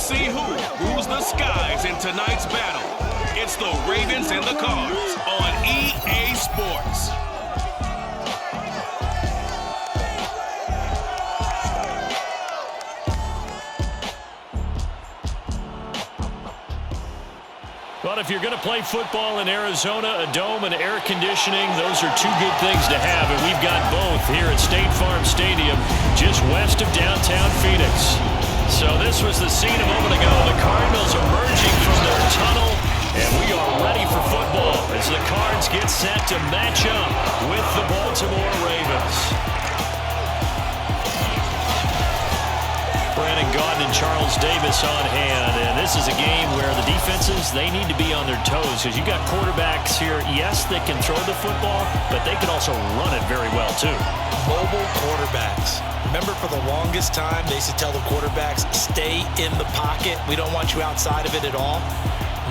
see who rules the skies in tonight's battle. It's the Ravens and the Cards on EA Sports. But if you're going to play football in Arizona, a dome and air conditioning, those are two good things to have, and we've got both here at State Farm Stadium, just west of downtown Phoenix. So this was the scene a moment ago. The Cardinals emerging from their tunnel, and we are ready for football as the Cards get set to match up with the Baltimore Ravens. Brandon Gaudin and Charles Davis on hand, and this is a game where the defenses, they need to be on their toes because you got quarterbacks here, yes, they can throw the football, but they can also run it very well too. Mobile quarterbacks. Remember, for the longest time, they used to tell the quarterbacks, stay in the pocket. We don't want you outside of it at all.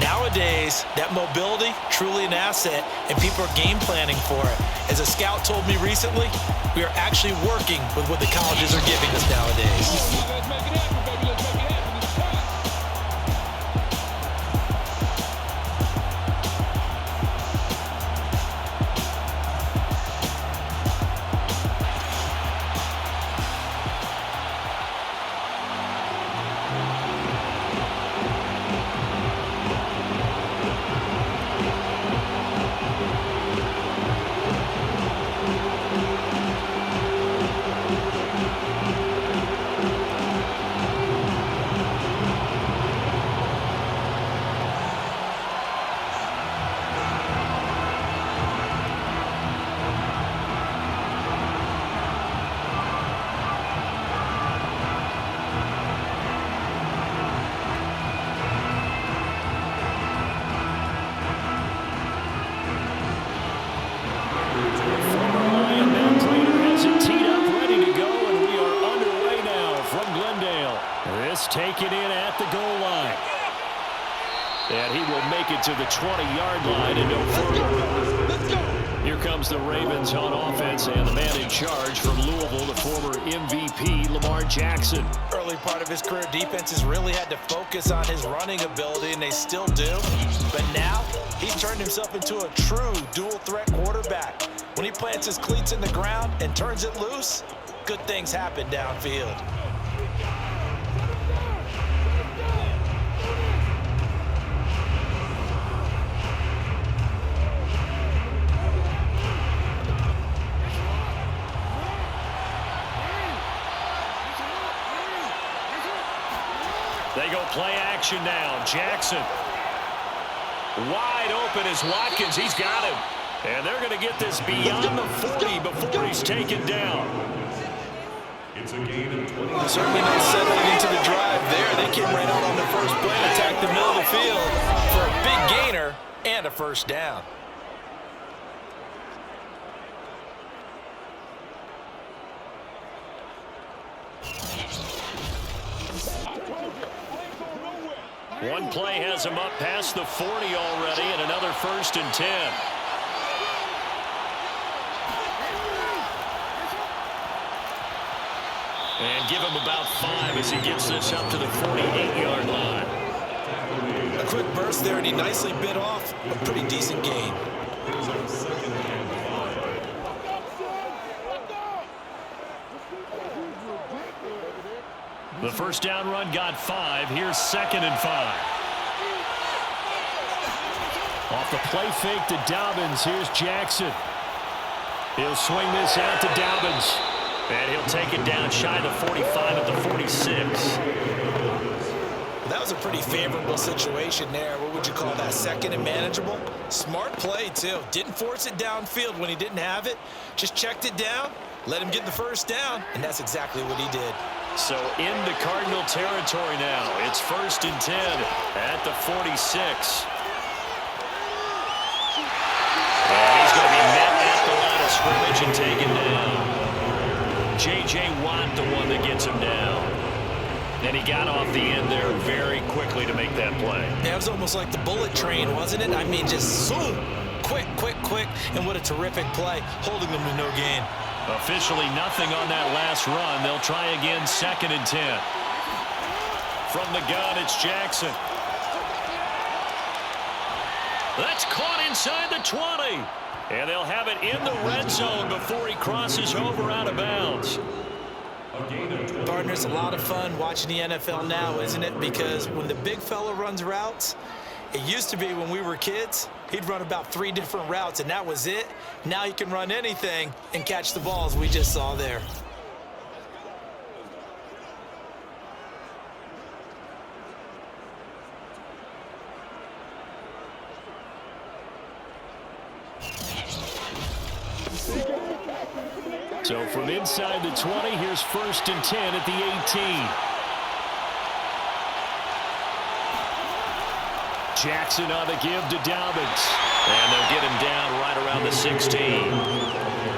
Nowadays, that mobility, truly an asset, and people are game planning for it. As a scout told me recently, we are actually working with what the colleges are giving us nowadays. Taken in at the goal line. And he will make it to the 20-yard line and no further. Let's go. Here comes the Ravens on offense, and the man in charge from Louisville, the former MVP, Lamar Jackson. Early part of his career, defenses really had to focus on his running ability, and they still do. But now, he's turned himself into a true dual-threat quarterback. When he plants his cleats in the ground and turns it loose, good things happen downfield. They go play action now. Jackson. Wide open is Watkins. He's got him. And they're going to get this beyond the 40 before he's taken down. It's a gain of 20. Certainly not settling into the drive there. They came right out on the first play and attacked the middle of the field for a big gainer and a first down. One play has him up past the 40 already, and another 1st and 10. And give him about 5 as he gets this up to the 48-yard line. A quick burst there, and he nicely bit off a pretty decent gain. The first down run got 5. Here's 2nd and 5. Off the play fake to Dobbins. Here's Jackson. He'll swing this out to Dobbins. And he'll take it down shy of the 45 at the 46. That was a pretty favorable situation there. What would you call that? 2nd and manageable? Smart play, too. Didn't force it downfield when he didn't have it. Just checked it down, let him get the first down, and that's exactly what he did. So into Cardinal territory now. It's 1st and 10 at the 46. And he's going to be met at the line of scrimmage and taken down. J.J. Watt, the one that gets him down. And he got off the end there very quickly to make that play. Yeah, it was almost like the bullet train, wasn't it? I mean, just zoom. Quick, quick, quick. And what a terrific play, holding them to no gain. Officially nothing on that last run. They'll try again, 2nd and 10. From the gun, it's Jackson. That's caught inside the 20. And they'll have it in the red zone before he crosses over out of bounds. Partners, a lot of fun watching the NFL now, isn't it? Because when the big fella runs routes, it used to be when we were kids, he'd run about 3 different routes, and that was it. Now he can run anything and catch the balls we just saw there. So from inside the 20, here's 1st and 10 at the 18. Jackson on the give to Dobbins. And they'll get him down right around the 16.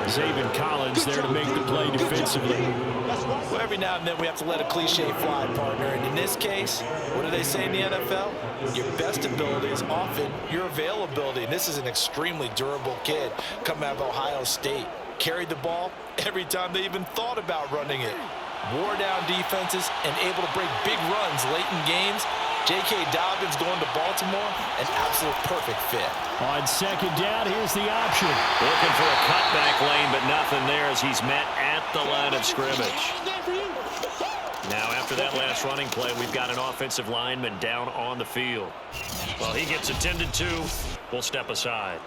Zaven Collins there to make the play defensively. Well, every now and then we have to let a cliche fly, partner. And in this case, what do they say in the NFL? Your best ability is often your availability. And this is an extremely durable kid coming out of Ohio State. Carried the ball every time they even thought about running it. Wore down defenses and able to break big runs late in games. J.K. Dobbins going to Baltimore, an absolute perfect fit. On 2nd down, here's the option. Looking for a cutback lane, but nothing there as he's met at the line of scrimmage. Now, after that last running play, we've got an offensive lineman down on the field. Well, he gets attended to. We'll step aside.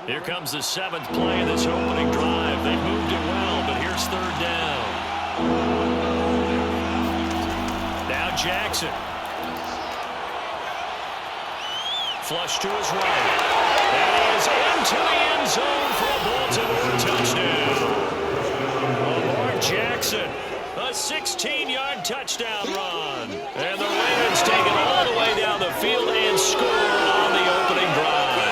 Here comes the 7th play of this opening drive. They moved it well, but here's 3rd down. Now Jackson. Flush to his right. That is into the end zone for a Baltimore touchdown. Lamar Jackson, a 16-yard touchdown run. And the Ravens take it all the way down the field and score on the opening drive.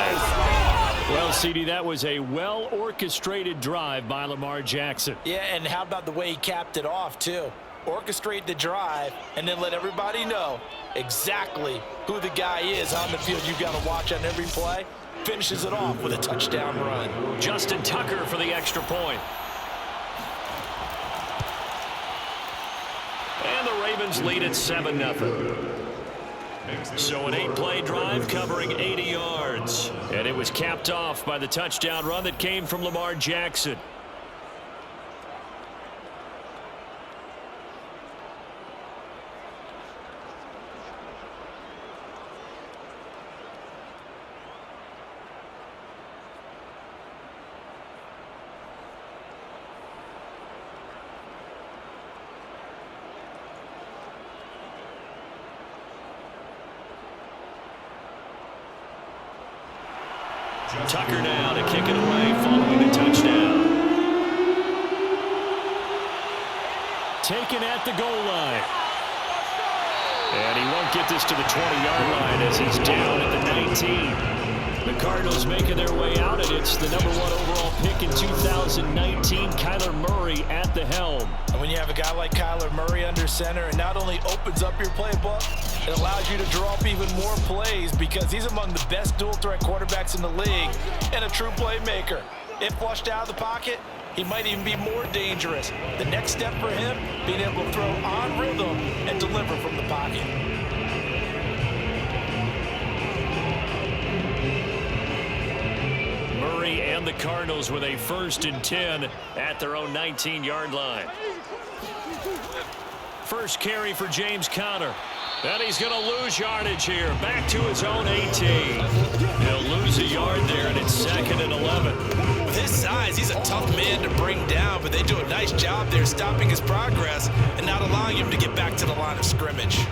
Well, CD, that was a well-orchestrated drive by Lamar Jackson. Yeah, and how about the way he capped it off, too? Orchestrate the drive and then let everybody know exactly who the guy is on the field you've got to watch on every play. Finishes it off with a touchdown run. Justin Tucker for the extra point. And the Ravens lead at 7-0. So an 8-play drive covering 80 yards. And it was capped off by the touchdown run that came from Lamar Jackson. Tucker now to kick it away following the touchdown. Taken at the goal line. And he won't get this to the 20-yard line as he's down at the 19. The Cardinals making their way out, and it's the number 1 overall pick in 2019, Kyler Murray at the helm. And when you have a guy like Kyler Murray under center, it not only opens up your playbook, it allows you to draw up even more plays because he's among the best dual-threat quarterbacks in the league and a true playmaker. If flushed out of the pocket, he might even be more dangerous. The next step for him, being able to throw on rhythm and deliver from the pocket. Murray and the Cardinals with a 1st and 10 at their own 19-yard line. First carry for James Conner. And he's going to lose yardage here. Back to his own 18. He'll lose a yard there, and it's 2nd and 11. With his size, he's a tough man to bring down, but they do a nice job there stopping his progress and not allowing him to get back to the line of scrimmage.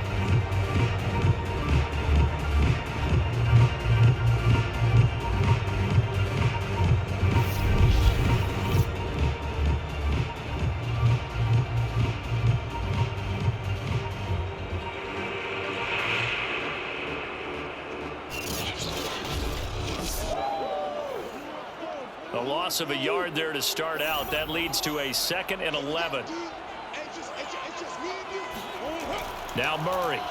loss of a yard there to start out. That leads to a 2nd and 11. Now Murray.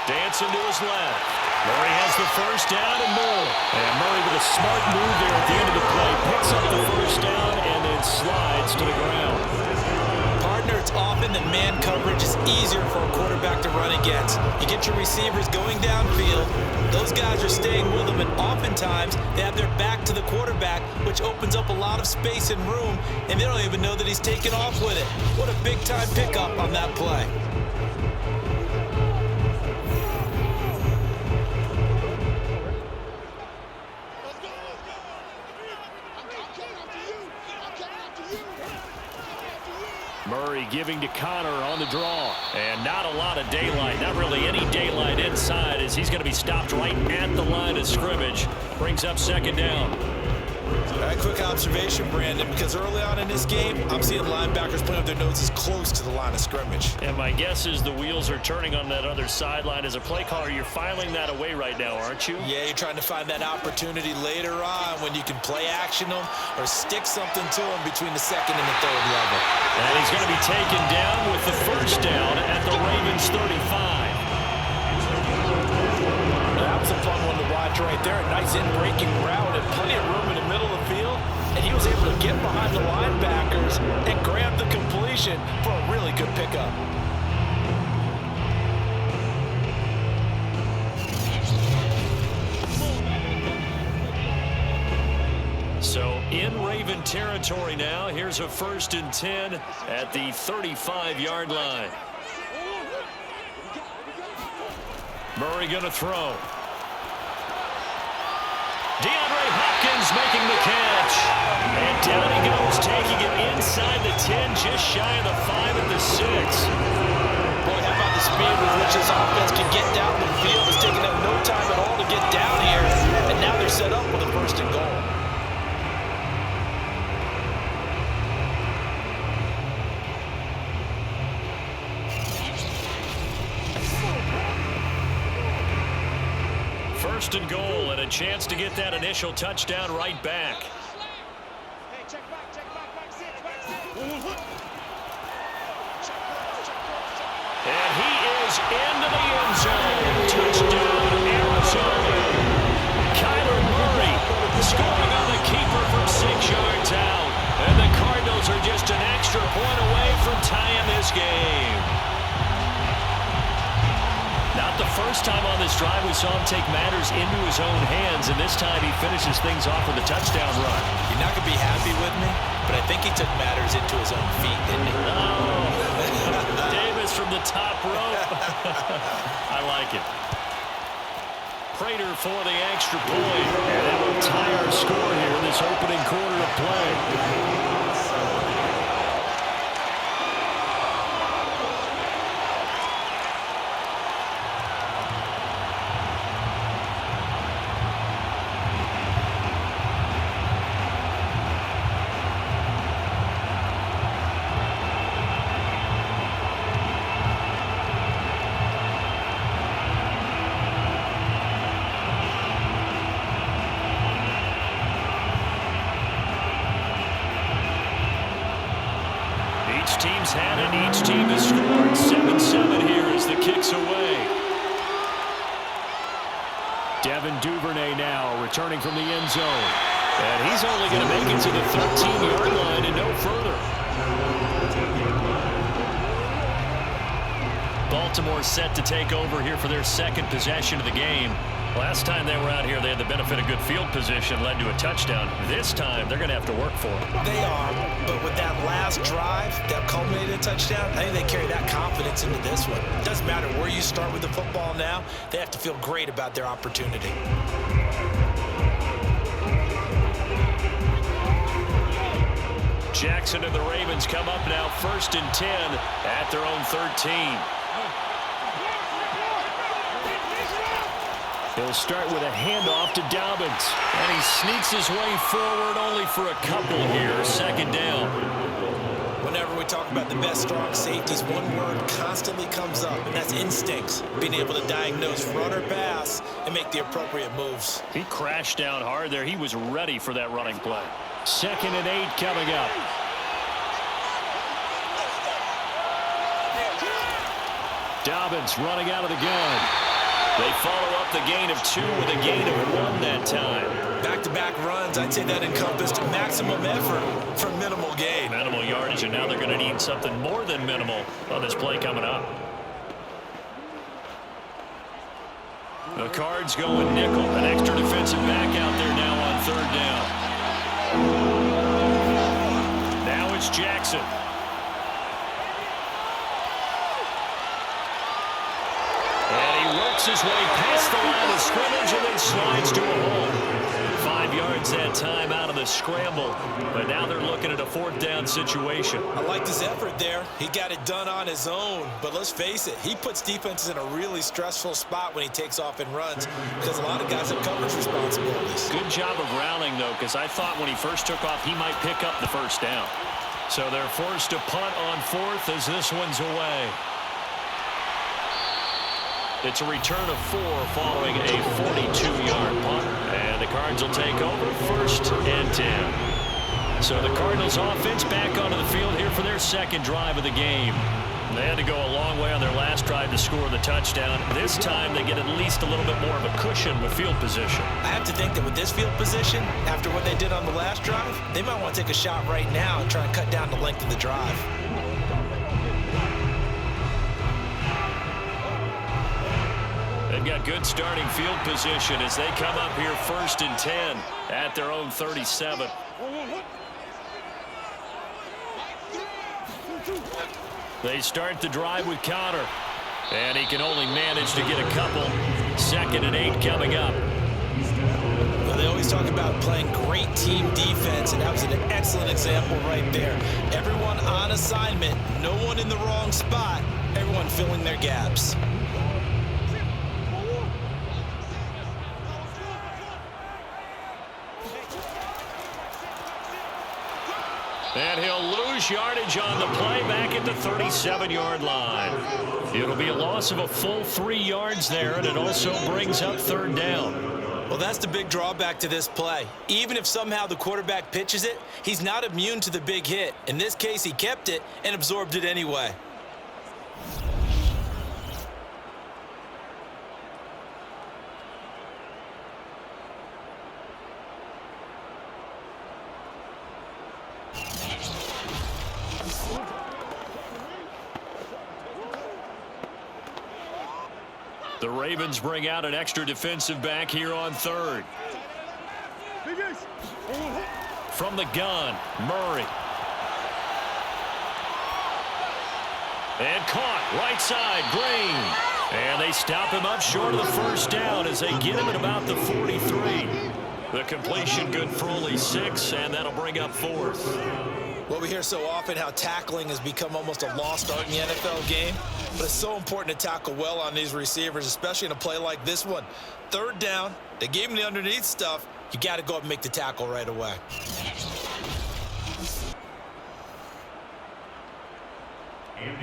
Dancing to his left. Murray has the first down and more. And Murray with a smart move there at the end of the play. Picks up the first down and then slides to the ground. Partner, it's often that man coverage is easier for a quarterback to run against. You get your receivers going downfield. Those guys are staying with them, and oftentimes they have their back to the quarterback, which opens up a lot of space and room, and they don't even know that he's taken off with it. What a big-time pickup on that play. Murray giving to Connor on the draw. And not a lot of daylight. Not really any daylight inside as he's going to be stopped right at the line of scrimmage. Brings up 2nd down. A quick observation, Brandon, because early on in this game, I'm seeing linebackers playing with their noses close to the line of scrimmage. And my guess is the wheels are turning on that other sideline. As a play caller, you're filing that away right now, aren't you? Yeah, you're trying to find that opportunity later on when you can play action them or stick something to them between the 2nd and the 3rd level. And he's going to be taken down with the first down at the Ravens 35. That was a fun one to watch right there. A nice in-breaking route and plenty of room in the middle of the field. And he was able to get behind the linebackers and grab the completion for a really good pickup. So in Raven territory now. Here's a 1st and 10 at the 35-yard line. Murray going to throw. DeAndre Hopkins making the catch. And down he goes, taking it inside the 10, just shy of the 5 at the 6. Boy, how about the speed with which this offense can get down the field? It's taking them no time at all to get down here. And now they're set up with a 1st and goal. First and goal, and a chance to get that initial touchdown right back. And he is into the end zone. Touchdown, Arizona. Kyler Murray scoring on the keeper from 6 yards out. And the Cardinals are just an extra point away from tying this game. Not the first time on this drive we saw him take matters into his own hands, and this time he finishes things off with a touchdown run. You're not going to be happy with me, but I think he took matters into his own feet, didn't he? Oh, Davis from the top rope. I like it. Prater for the extra point, and that will tie our score here in this opening quarter of play. Team's had it. Each team has scored. 7-7 here as the kick's away. Devin Duvernay now returning from the end zone. And he's only going to make it to the 13-yard line and no further. Baltimore set to take over here for their 2nd possession of the game. Last time they were out here, they had the benefit of good field position, led to a touchdown. This time, they're going to have to work for it. They are, but with that last drive that culminated in a touchdown, I think they carry that confidence into this one. It doesn't matter where you start with the football now, they have to feel great about their opportunity. Jackson and the Ravens come up now 1st and 10 at their own 13. He'll start with a handoff to Dobbins. And he sneaks his way forward only for a couple here. 2nd down. Whenever we talk about the best strong safeties, one word constantly comes up, and that's instincts. Being able to diagnose run or pass and make the appropriate moves. He crashed down hard there. He was ready for that running play. 2nd and 8 coming up. Dobbins running out of the gun. They follow up the gain of 2 with a gain of 1 that time. Back-to-back runs, I'd say that encompassed maximum effort for minimal gain. Minimal yardage, and now they're going to need something more than minimal on this play coming up. The Cards going nickel. An extra defensive back out there now on 3rd down. Now it's Jackson. And he works his way past the line of scrimmage and then slides to a hole. 5 yards that time out of the scramble. But now they're looking at a 4th down situation. I liked his effort there. He got it done on his own. But let's face it, he puts defenses in a really stressful spot when he takes off and runs because a lot of guys have coverage responsibilities. Good job of rallying, though, because I thought when he first took off, he might pick up the 1st down. So they're forced to punt on 4th as this one's away. It's a return of 4 following a 42-yard punt. And the Cards will take over 1st and 10. So the Cardinals offense back onto the field here for their 2nd drive of the game. They had to go a long way on their last drive to score the touchdown. This time they get at least a little bit more of a cushion with field position. I have to think that with this field position, after what they did on the last drive, they might want to take a shot right now and try and cut down the length of the drive. They've got good starting field position as they come up here 1st and 10 at their own 37. They start the drive with Connor, and he can only manage to get a couple. 2nd and 8 coming up. Well, they always talk about playing great team defense, and that was an excellent example right there. Everyone on assignment, no one in the wrong spot, everyone filling their gaps. And he'll lose yardage on the play back at the 37-yard line. It'll be a loss of a full 3 yards there, and it also brings up 3rd down. Well, that's the big drawback to this play. Even if somehow the quarterback pitches it, he's not immune to the big hit. In this case, he kept it and absorbed it anyway. The Ravens bring out an extra defensive back here on 3rd. From the gun, Murray. And caught, right side, Green. And they stop him up short of the 1st down as they get him at about the 43. The completion good for only 6, and that'll bring up 4th. Well, we hear so often how tackling has become almost a lost art in the NFL game, but it's so important to tackle well on these receivers, especially in a play like this one. 3rd down, they gave him the underneath stuff. You got to go up and make the tackle right away.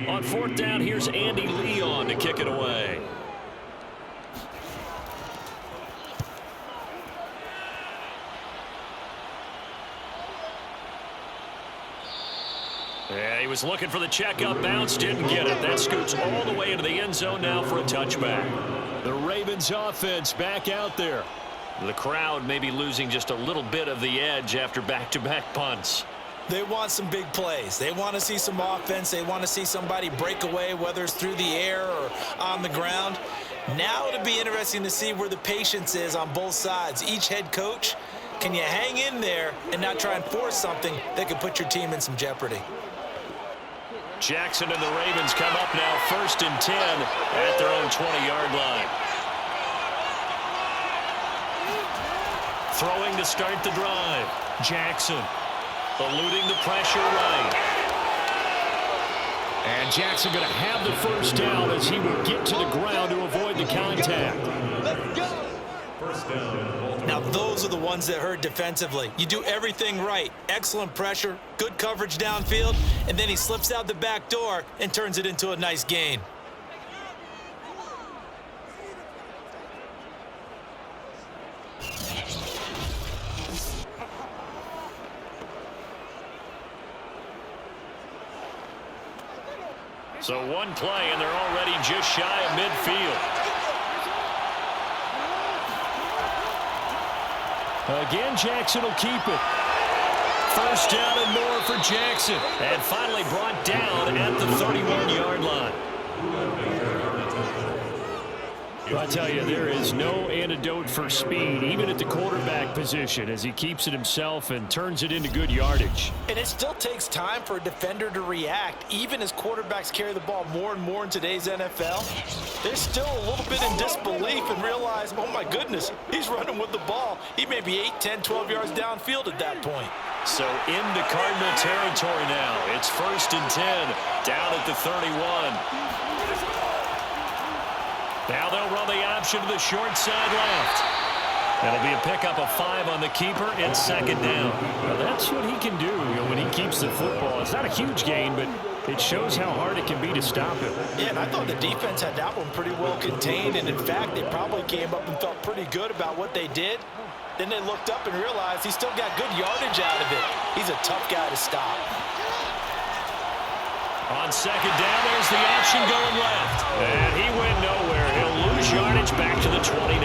On 4th down, here's Andy Leon to kick it away. Yeah, he was looking for the checkup bounce, didn't get it. That scoots all the way into the end zone now for a touchback. The Ravens offense back out there. The crowd may be losing just a little bit of the edge after back-to-back punts. They want some big plays. They want to see some offense. They want to see somebody break away, whether it's through the air or on the ground. Now it'll be interesting to see where the patience is on both sides. Each head coach, can you hang in there and not try and force something that could put your team in some jeopardy? Jackson and the Ravens come up now 1st and 10 at their own 20-yard line. Throwing to start the drive. Jackson eluding the pressure right. And Jackson going to have the 1st down as he will get to the ground to avoid the contact. Now Now, those are the ones that hurt defensively. You do everything right. Excellent pressure, good coverage downfield, and then he slips out the back door and turns it into a nice gain. So one play, and they're already just shy of midfield. Again, Jackson will keep it. First down and more for Jackson. And finally brought down at the 31-yard line. I tell you, there is no antidote for speed, even at the quarterback position, as he keeps it himself and turns it into good yardage. And it still takes time for a defender to react, even as quarterbacks carry the ball more and more in today's NFL. They're still a little bit in disbelief and realize, oh my goodness, he's running with the ball. He may be 8, 10, 12 yards downfield at that point. So into Cardinal territory now. It's 1st and 10, down at the 31. Now they'll run the option to the short side left. That'll be a pickup of 5 on the keeper. It's 2nd down. Well, that's what he can do, when he keeps the football. It's not a huge gain, but it shows how hard it can be to stop him. Yeah, and I thought the defense had that one pretty well contained, and in fact, they probably came up and felt pretty good about what they did. Then they looked up and realized he still got good yardage out of it. He's a tough guy to stop. On 2nd down, there's the option going left. And he went nowhere. He'll lose yardage back to the 29.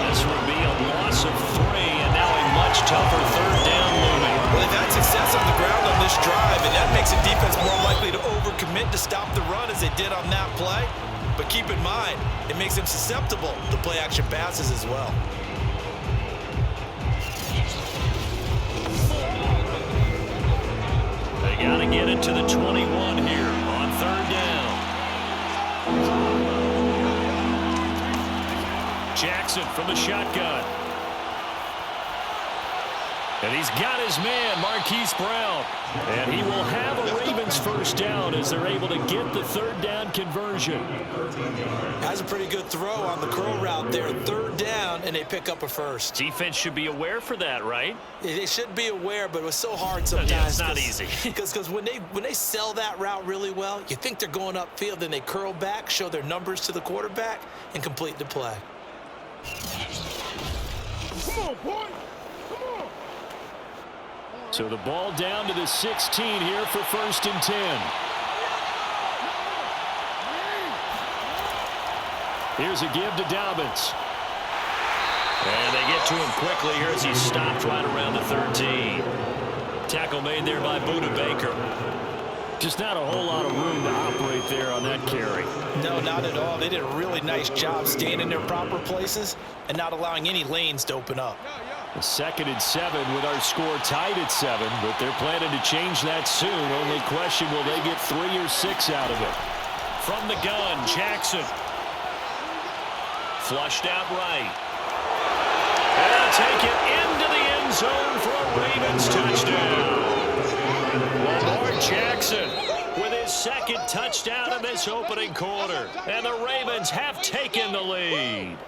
This will be a loss of 3, and now a much tougher 3rd down looming. Well, they've had success on the ground on this drive, and that makes a defense more likely to overcommit to stop the run as they did on that play. But keep in mind, it makes them susceptible to play-action passes as well. They got to get it to the 21 here on 3rd down. Jackson from the shotgun. And he's got his man, Marquise Brown. And he will have a Ravens 1st down as they're able to get the 3rd down conversion. Has a pretty good throw on the curl route there. 3rd down, and they pick up a 1st. Defense should be aware for that, right? They should be aware, but it was so hard sometimes. Yeah, it's not easy. Because when they sell that route really well, you think they're going upfield, then they curl back, show their numbers to the quarterback, and complete the play. Come on, boy. Come on. So the ball down to the 16 here for 1st and 10. Here's a give to Dobbins. And they get to him quickly here as he's stopped right around the 13. Tackle made there by Buda Baker. Just not a whole lot of room to operate there on that carry. No, not at all. They did a really nice job staying in their proper places and not allowing any lanes to open up. 2nd and 7 with our score tied at 7, but they're planning to change that soon. Only question, will they get 3 or 6 out of it? From the gun, Jackson. Flushed out right. And they'll take it into the end zone for a Ravens touchdown. Lamar Jackson with his 2nd touchdown in this opening quarter. And the Ravens have taken the lead.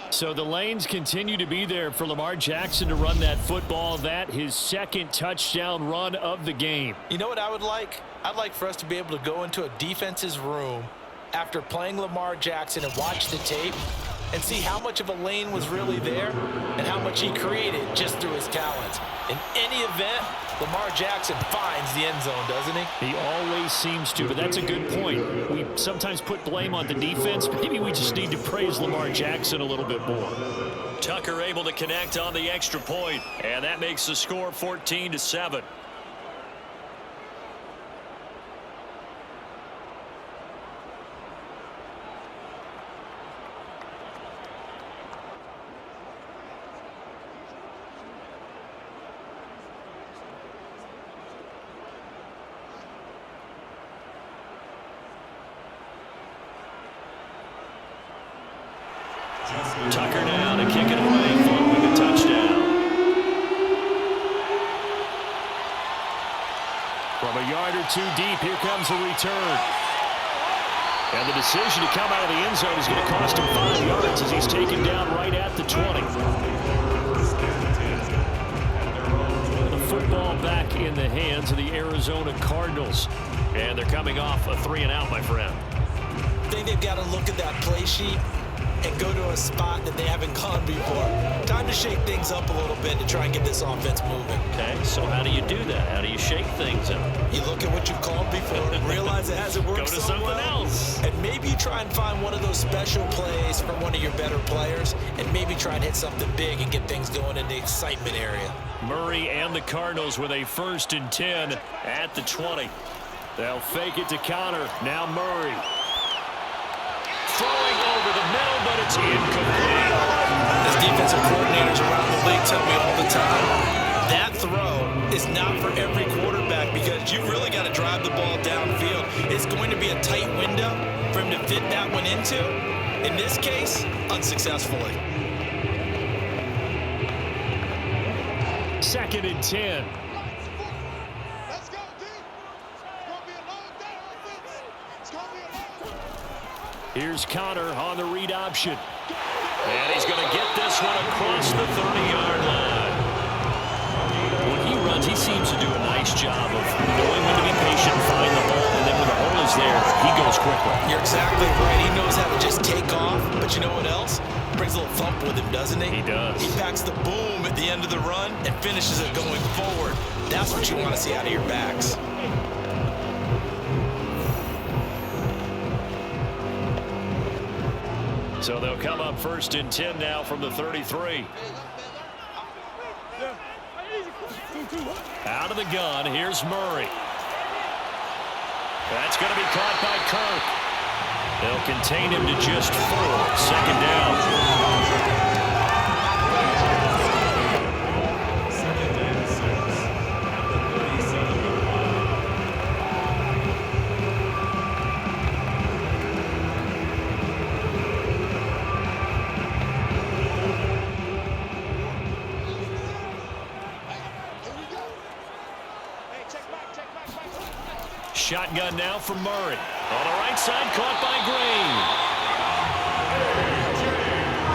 So the lanes continue to be there for Lamar Jackson to run that football. That his 2nd touchdown run of the game. You know what I would like? I'd like for us to be able to go into a defense's room after playing Lamar Jackson and watch the tape and see how much of a lane was really there and how much he created just through his talents. In any event, Lamar Jackson finds the end zone, doesn't he? He always seems to, but that's a good point. We sometimes put blame on the defense, but maybe we just need to praise Lamar Jackson a little bit more. Tucker able to connect on the extra point, and that makes the score 14-7. Tucker now to kick it away following a touchdown. From a yard or 2 deep, here comes a return. And the decision to come out of the end zone is going to cost him 5 yards as he's taken down right at the 20. The football back in the hands of the Arizona Cardinals. And they're coming off a 3-and-out, my friend. I think they've got to look at that play sheet and go to a spot that they haven't gone before. Time to shake things up a little bit to try and get this offense moving. Okay, so how do you do that? How do you shake things up? You look at what you've called before and realize it hasn't worked Go to so something well. else. And maybe you try and find one of those special plays from one of your better players and maybe try and hit something big and get things going in the excitement area. Murray and the Cardinals with a 1st and 10 at the 20. They'll fake it to Connor. Now Murray. Throwing over the middle, but it's incomplete. As defensive coordinators around the league tell me all the time, that throw is not for every quarterback because you've really got to drive the ball downfield. It's going to be a tight window for him to fit that one into. In this case, unsuccessfully. 2nd and 10. Let's go, D. It's going to be a long day, offense. It's going to be a long day. Here's Connor on the read option. And he's going to get this one across the 30-yard line. When he runs, he seems to do a nice job of knowing when to be patient, find the hole, and then when the hole is there, he goes quickly. You're exactly right. He knows how to just take off, but you know what else? Brings a little thump with him, doesn't he? He does. He packs the boom at the end of the run and finishes it going forward. That's what you want to see out of your backs. So they'll come up 1st and 10 now from the 33. Out of the gun, here's Murray. That's going to be caught by Kirk. They'll contain him to just 4. 2nd down. Shotgun now from Murray. On the right side, caught by Green.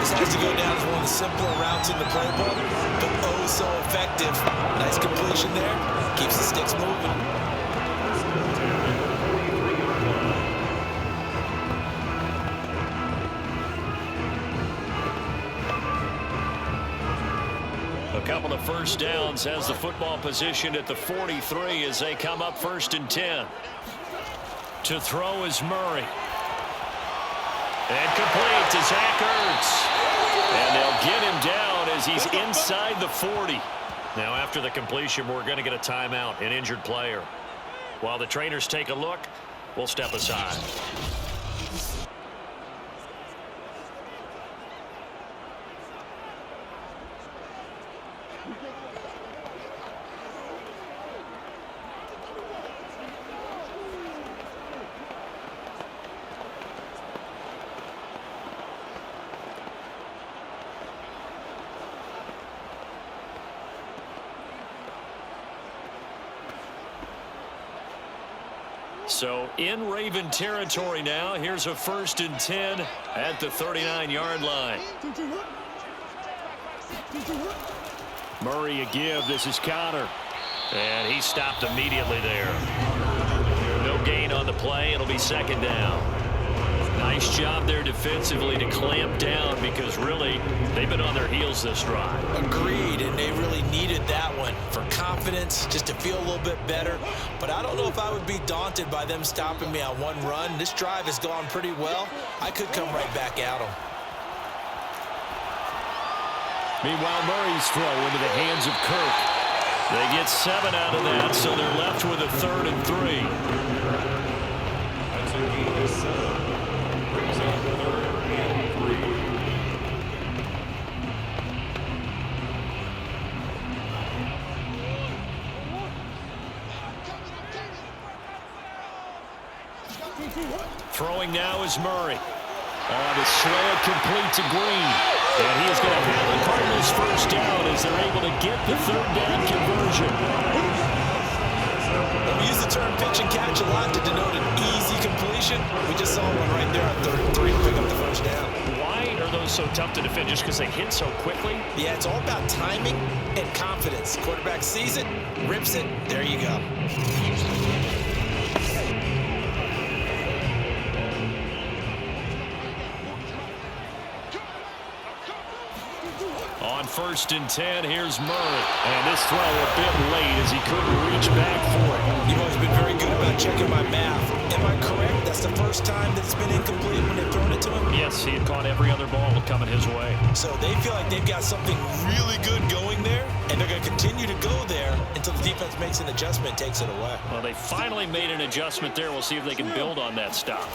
This has to go down as one of the simpler routes in the playbook, but oh so effective. Nice completion there. Keeps the sticks moving. A couple of 1st downs has the football positioned at the 43 as they come up 1st and 10. To throw is Murray. And complete to Zach Ertz. And they'll get him down as he's inside the 40. Now after the completion, we're going to get a timeout, an injured player. While the trainers take a look, we'll step aside. So in Raven territory now. Here's a 1st and 10 at the 39-yard line. Murray a give. This is Connor. And he stopped immediately there. No gain on the play. It'll be 2nd down. Nice job there defensively to clamp down because really they've been on their heels this drive. Agreed, and they really needed that one for confidence, just to feel a little bit better. But I don't know if I would be daunted by them stopping me on one run. This drive has gone pretty well. I could come right back at them. Meanwhile, Murray's throw into the hands of Kirk. They get 7 out of that, so they're left with a 3rd and 3. Throwing now is Murray. The slant complete to Green. And he is going to have the Cardinals 1st down as they're able to get the 3rd down conversion. We use the term pitch and catch a lot to denote an easy completion. We just saw one right there on 3rd to pick up the first down. Why are those so tough to defend? Just because they hit so quickly? Yeah, it's all about timing and confidence. Quarterback sees it, rips it, there you go. On 1st and 10, here's Murray. And this throw a bit late as he couldn't reach back for it. You've always been very good about checking my math. Am I correct? That's the first time that it's been incomplete when they've thrown it to him? Yes, he had caught every other ball coming his way. So they feel like they've got something really good going there, and they're going to continue to go there until the defense makes an adjustment and takes it away. Well, they finally made an adjustment there. We'll see if they can build on that stop.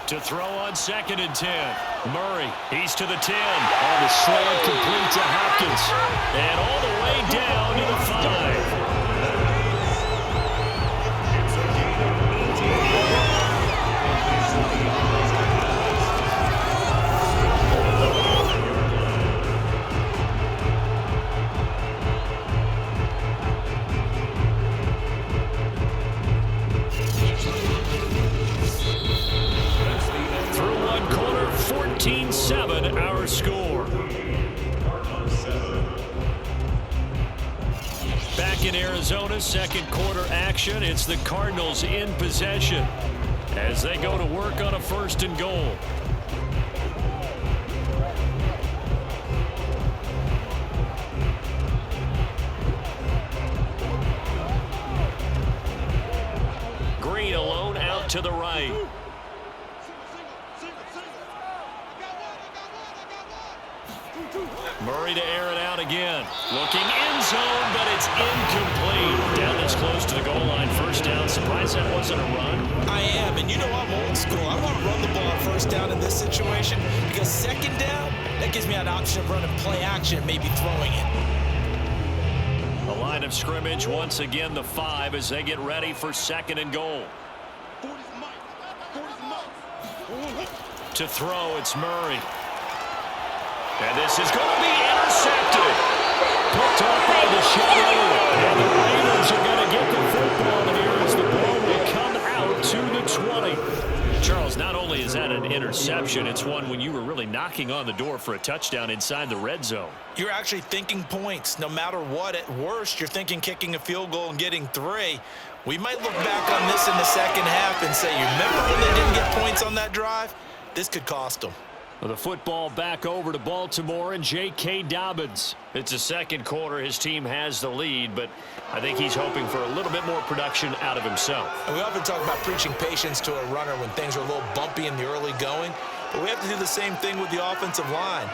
To throw on 2nd and 10. Murray, he's to the 10. On the slant, complete to Hopkins. And all the way down to the 5. Through one quarter, 14-7 our score. Back in Arizona, 2nd quarter action. It's the Cardinals in possession as they go to work on a 1st and goal. Green alone out to the right. Murray to air it out again. Looking end zone, but it's incomplete. Down this close to the goal line. 1st down. Surprised that wasn't a run. I am, and you know I'm old school. I want to run the ball on 1st down in this situation because 2nd down, that gives me an option of running play action and maybe throwing it. The line of scrimmage, once again, the 5 as they get ready for 2nd and goal. To throw, it's Murray. And this is going to be intercepted. Picked off by the shadow. And the Raiders are going to get the football here as the ball will come out to the 20. Charles, not only is that an interception, it's one when you were really knocking on the door for a touchdown inside the red zone. You're actually thinking points. No matter what, at worst, you're thinking kicking a field goal and getting 3. We might look back on this in the 2nd half and say, you remember when they didn't get points on that drive? This could cost them. Well, the football back over to Baltimore and J.K. Dobbins. It's the 2nd quarter. His team has the lead, but I think he's hoping for a little bit more production out of himself. And we often talk about preaching patience to a runner when things are a little bumpy in the early going, but we have to do the same thing with the offensive line.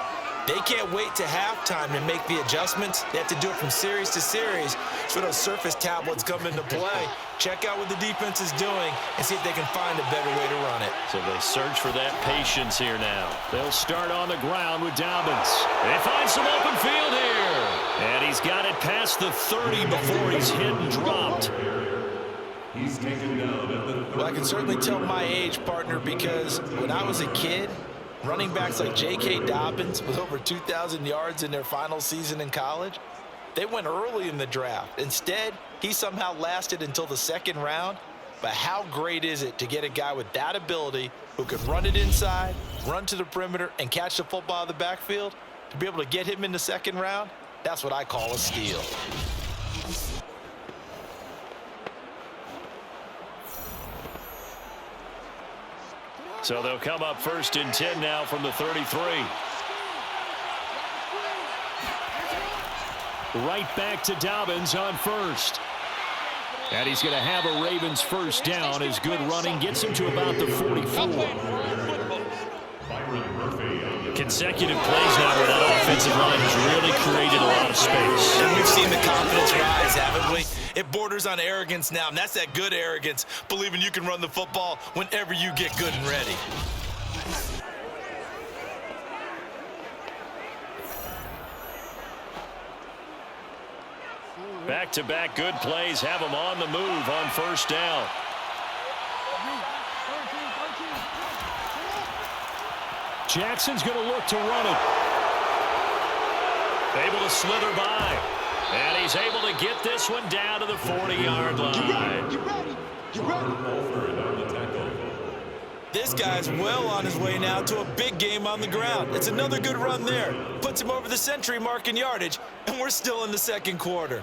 They can't wait to halftime to make the adjustments. They have to do it from series to series. So those surface tablets come into play. Check out what the defense is doing and see if they can find a better way to run it. So they search for that patience here now. They'll start on the ground with Dobbins. They find some open field here. And he's got it past the 30 before he's hit and dropped. He's taken down at the 30. Well, I can certainly tell my age, partner, because when I was a kid, running backs like J.K. Dobbins with over 2,000 yards in their final season in college, they went early in the draft. Instead, he somehow lasted until the 2nd round. But how great is it to get a guy with that ability who can run it inside, run to the perimeter, and catch the football in the backfield? To be able to get him in the 2nd round, that's what I call a steal. So they'll come up 1st and 10 now from the 33. Right back to Dobbins on 1st. And he's going to have a Ravens 1st down as good running gets him to about the 44. Consecutive plays now where that offensive line has really created a lot of space. And we've seen the confidence rise, haven't we? It borders on arrogance now, and that's that good arrogance, believing you can run the football whenever you get good and ready. Back-to-back good plays have him on the move on 1st down. Jackson's going to look to run it. Able to slither by. And he's able to get this one down to the 40-yard line. You ready? You ready? This guy's well on his way now to a big game on the ground. It's another good run there. Puts him over the century mark in yardage, and we're still in the second quarter.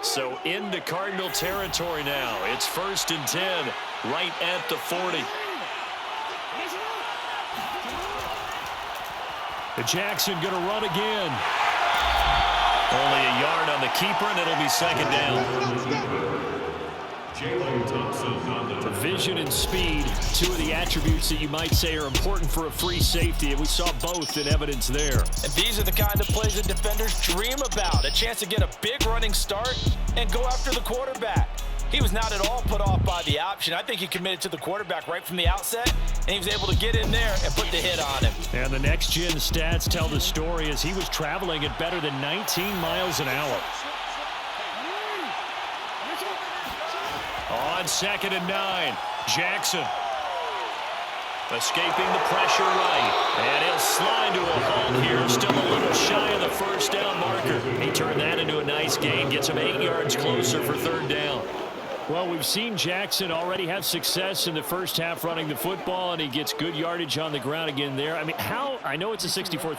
So into Cardinal territory now. It's 1st and 10, right at the 40. Jackson going to run again. Only a yard on the keeper, and it'll be 2nd down. For vision and speed, two of the attributes that you might say are important for a free safety, and we saw both in evidence there. And these are the kind of plays that defenders dream about. A chance to get a big running start and go after the quarterback. He was not at all put off by the option. I think he committed to the quarterback right from the outset, and he was able to get in there and put the hit on him. And the next-gen stats tell the story as he was traveling at better than 19 miles an hour. On 2nd and 9, Jackson. Escaping the pressure right. And he'll slide to a halt here. Still a little shy of the 1st down marker. He turned that into a nice gain. Gets him 8 yards closer for 3rd down. Well, we've seen Jackson already have success in the first half running the football, and he gets good yardage on the ground again there. I mean, I know it's a $64,000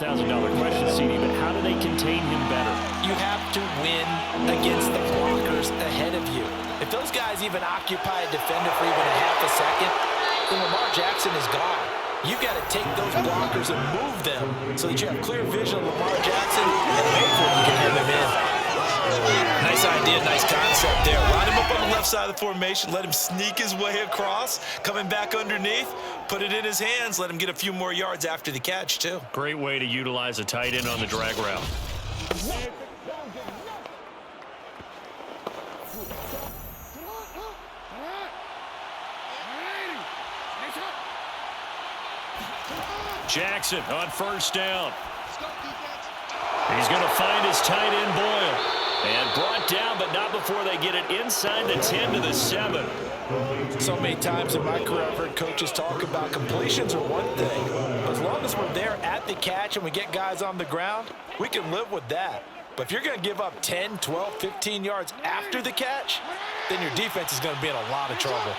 question, CD, but how do they contain him better? You have to win against the blockers ahead of you. If those guys even occupy a defender for even a half a second, then Lamar Jackson is gone. You've got to take those blockers and move them so that you have clear vision of Lamar Jackson and hopefully you can have him in. Nice idea, nice concept there. Line him up on the left side of the formation, let him sneak his way across, coming back underneath, put it in his hands, let him get a few more yards after the catch, too. Great way to utilize a tight end on the drag route. Jackson on 1st down. He's going to find his tight end Boyle. And brought down, but not before they get it inside the 10 to the 7. So many times in my career I've heard coaches talk about completions are one thing. As long as we're there at the catch and we get guys on the ground, we can live with that. But if you're going to give up 10, 12, 15 yards after the catch, then your defense is going to be in a lot of trouble.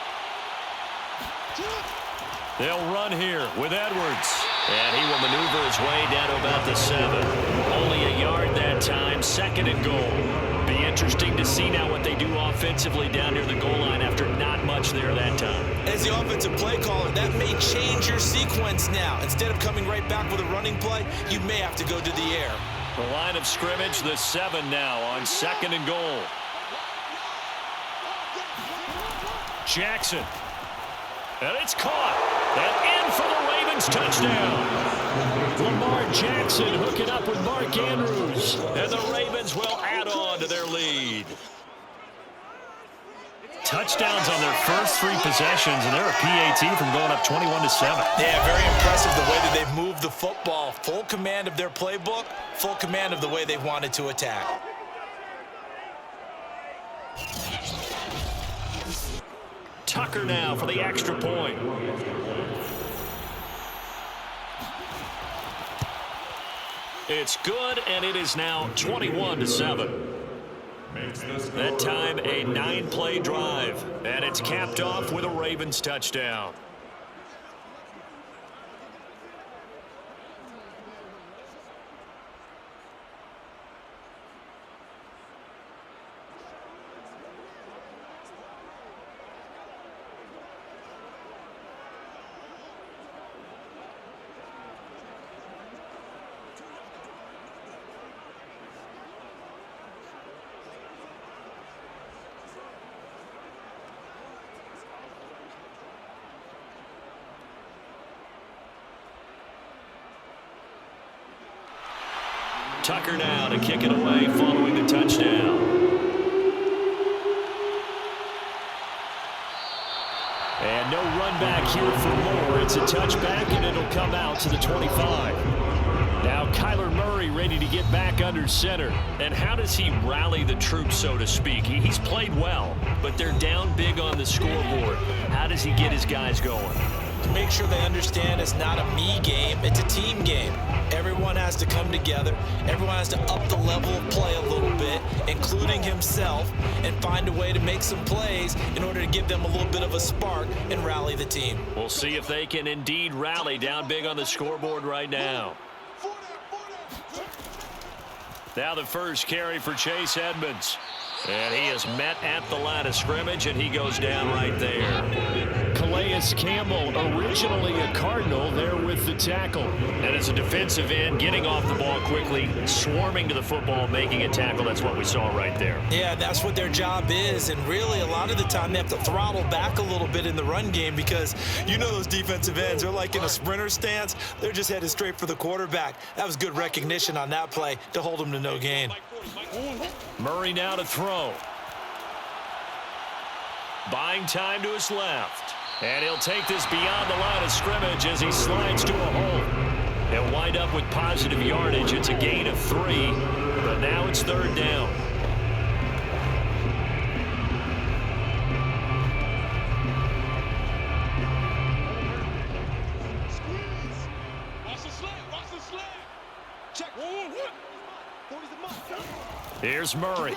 They'll run here with Edwards. And he will maneuver his way down to about the 7. Only a yard that time, 2nd and goal. Be interesting to see now what they do offensively down near the goal line after not much there that time. As the offensive play caller, that may change your sequence now. Instead of coming right back with a running play, you may have to go to the air. The line of scrimmage, the 7 now on 2nd and goal. Jackson. And it's caught. And in for the Ravens touchdown. Lamar Jackson hooking up with Mark Andrews. And the Ravens will add on to their lead. Touchdowns on their first 3 possessions, and they're a PAT from going up 21-7. Yeah, very impressive the way that they've moved the football. Full command of their playbook, full command of the way they wanted to attack. Tucker now for the extra point. It's good, and it is now 21-7. That time, a 9-play drive, and it's capped off with a Ravens touchdown. Tucker now to kick it away following the touchdown. And no run back here for Moore. It's a touchback, and it'll come out to the 25. Now Kyler Murray ready to get back under center. And how does he rally the troops, so to speak? He's played well, but they're down big on the scoreboard. How does he get his guys going? To make sure they understand it's not a me game, it's a team game. Everyone has to come together. Everyone has to up the level of play a little bit, including himself, and find a way to make some plays in order to give them a little bit of a spark and rally the team. We'll see if they can indeed rally down big on the scoreboard right now. Now the first carry for Chase Edmonds. And he is met at the line of scrimmage, and he goes down right there. Calais Campbell, originally a Cardinal, there with the tackle. And as a defensive end, getting off the ball quickly, swarming to the football, making a tackle. That's what we saw right there. Yeah, that's what their job is. And really, a lot of the time, they have to throttle back a little bit in the run game because you know those defensive ends, they're like in a sprinter stance. They're just headed straight for the quarterback. That was good recognition on that play to hold them to no gain. Murray now to throw. Buying time to his left. And he'll take this beyond the line of scrimmage as he slides to a hole. He'll wind up with positive yardage. It's a gain of 3, but now it's 3rd down. Squeeze. Watch the slant. Watch the slant. Check. Here's Murray.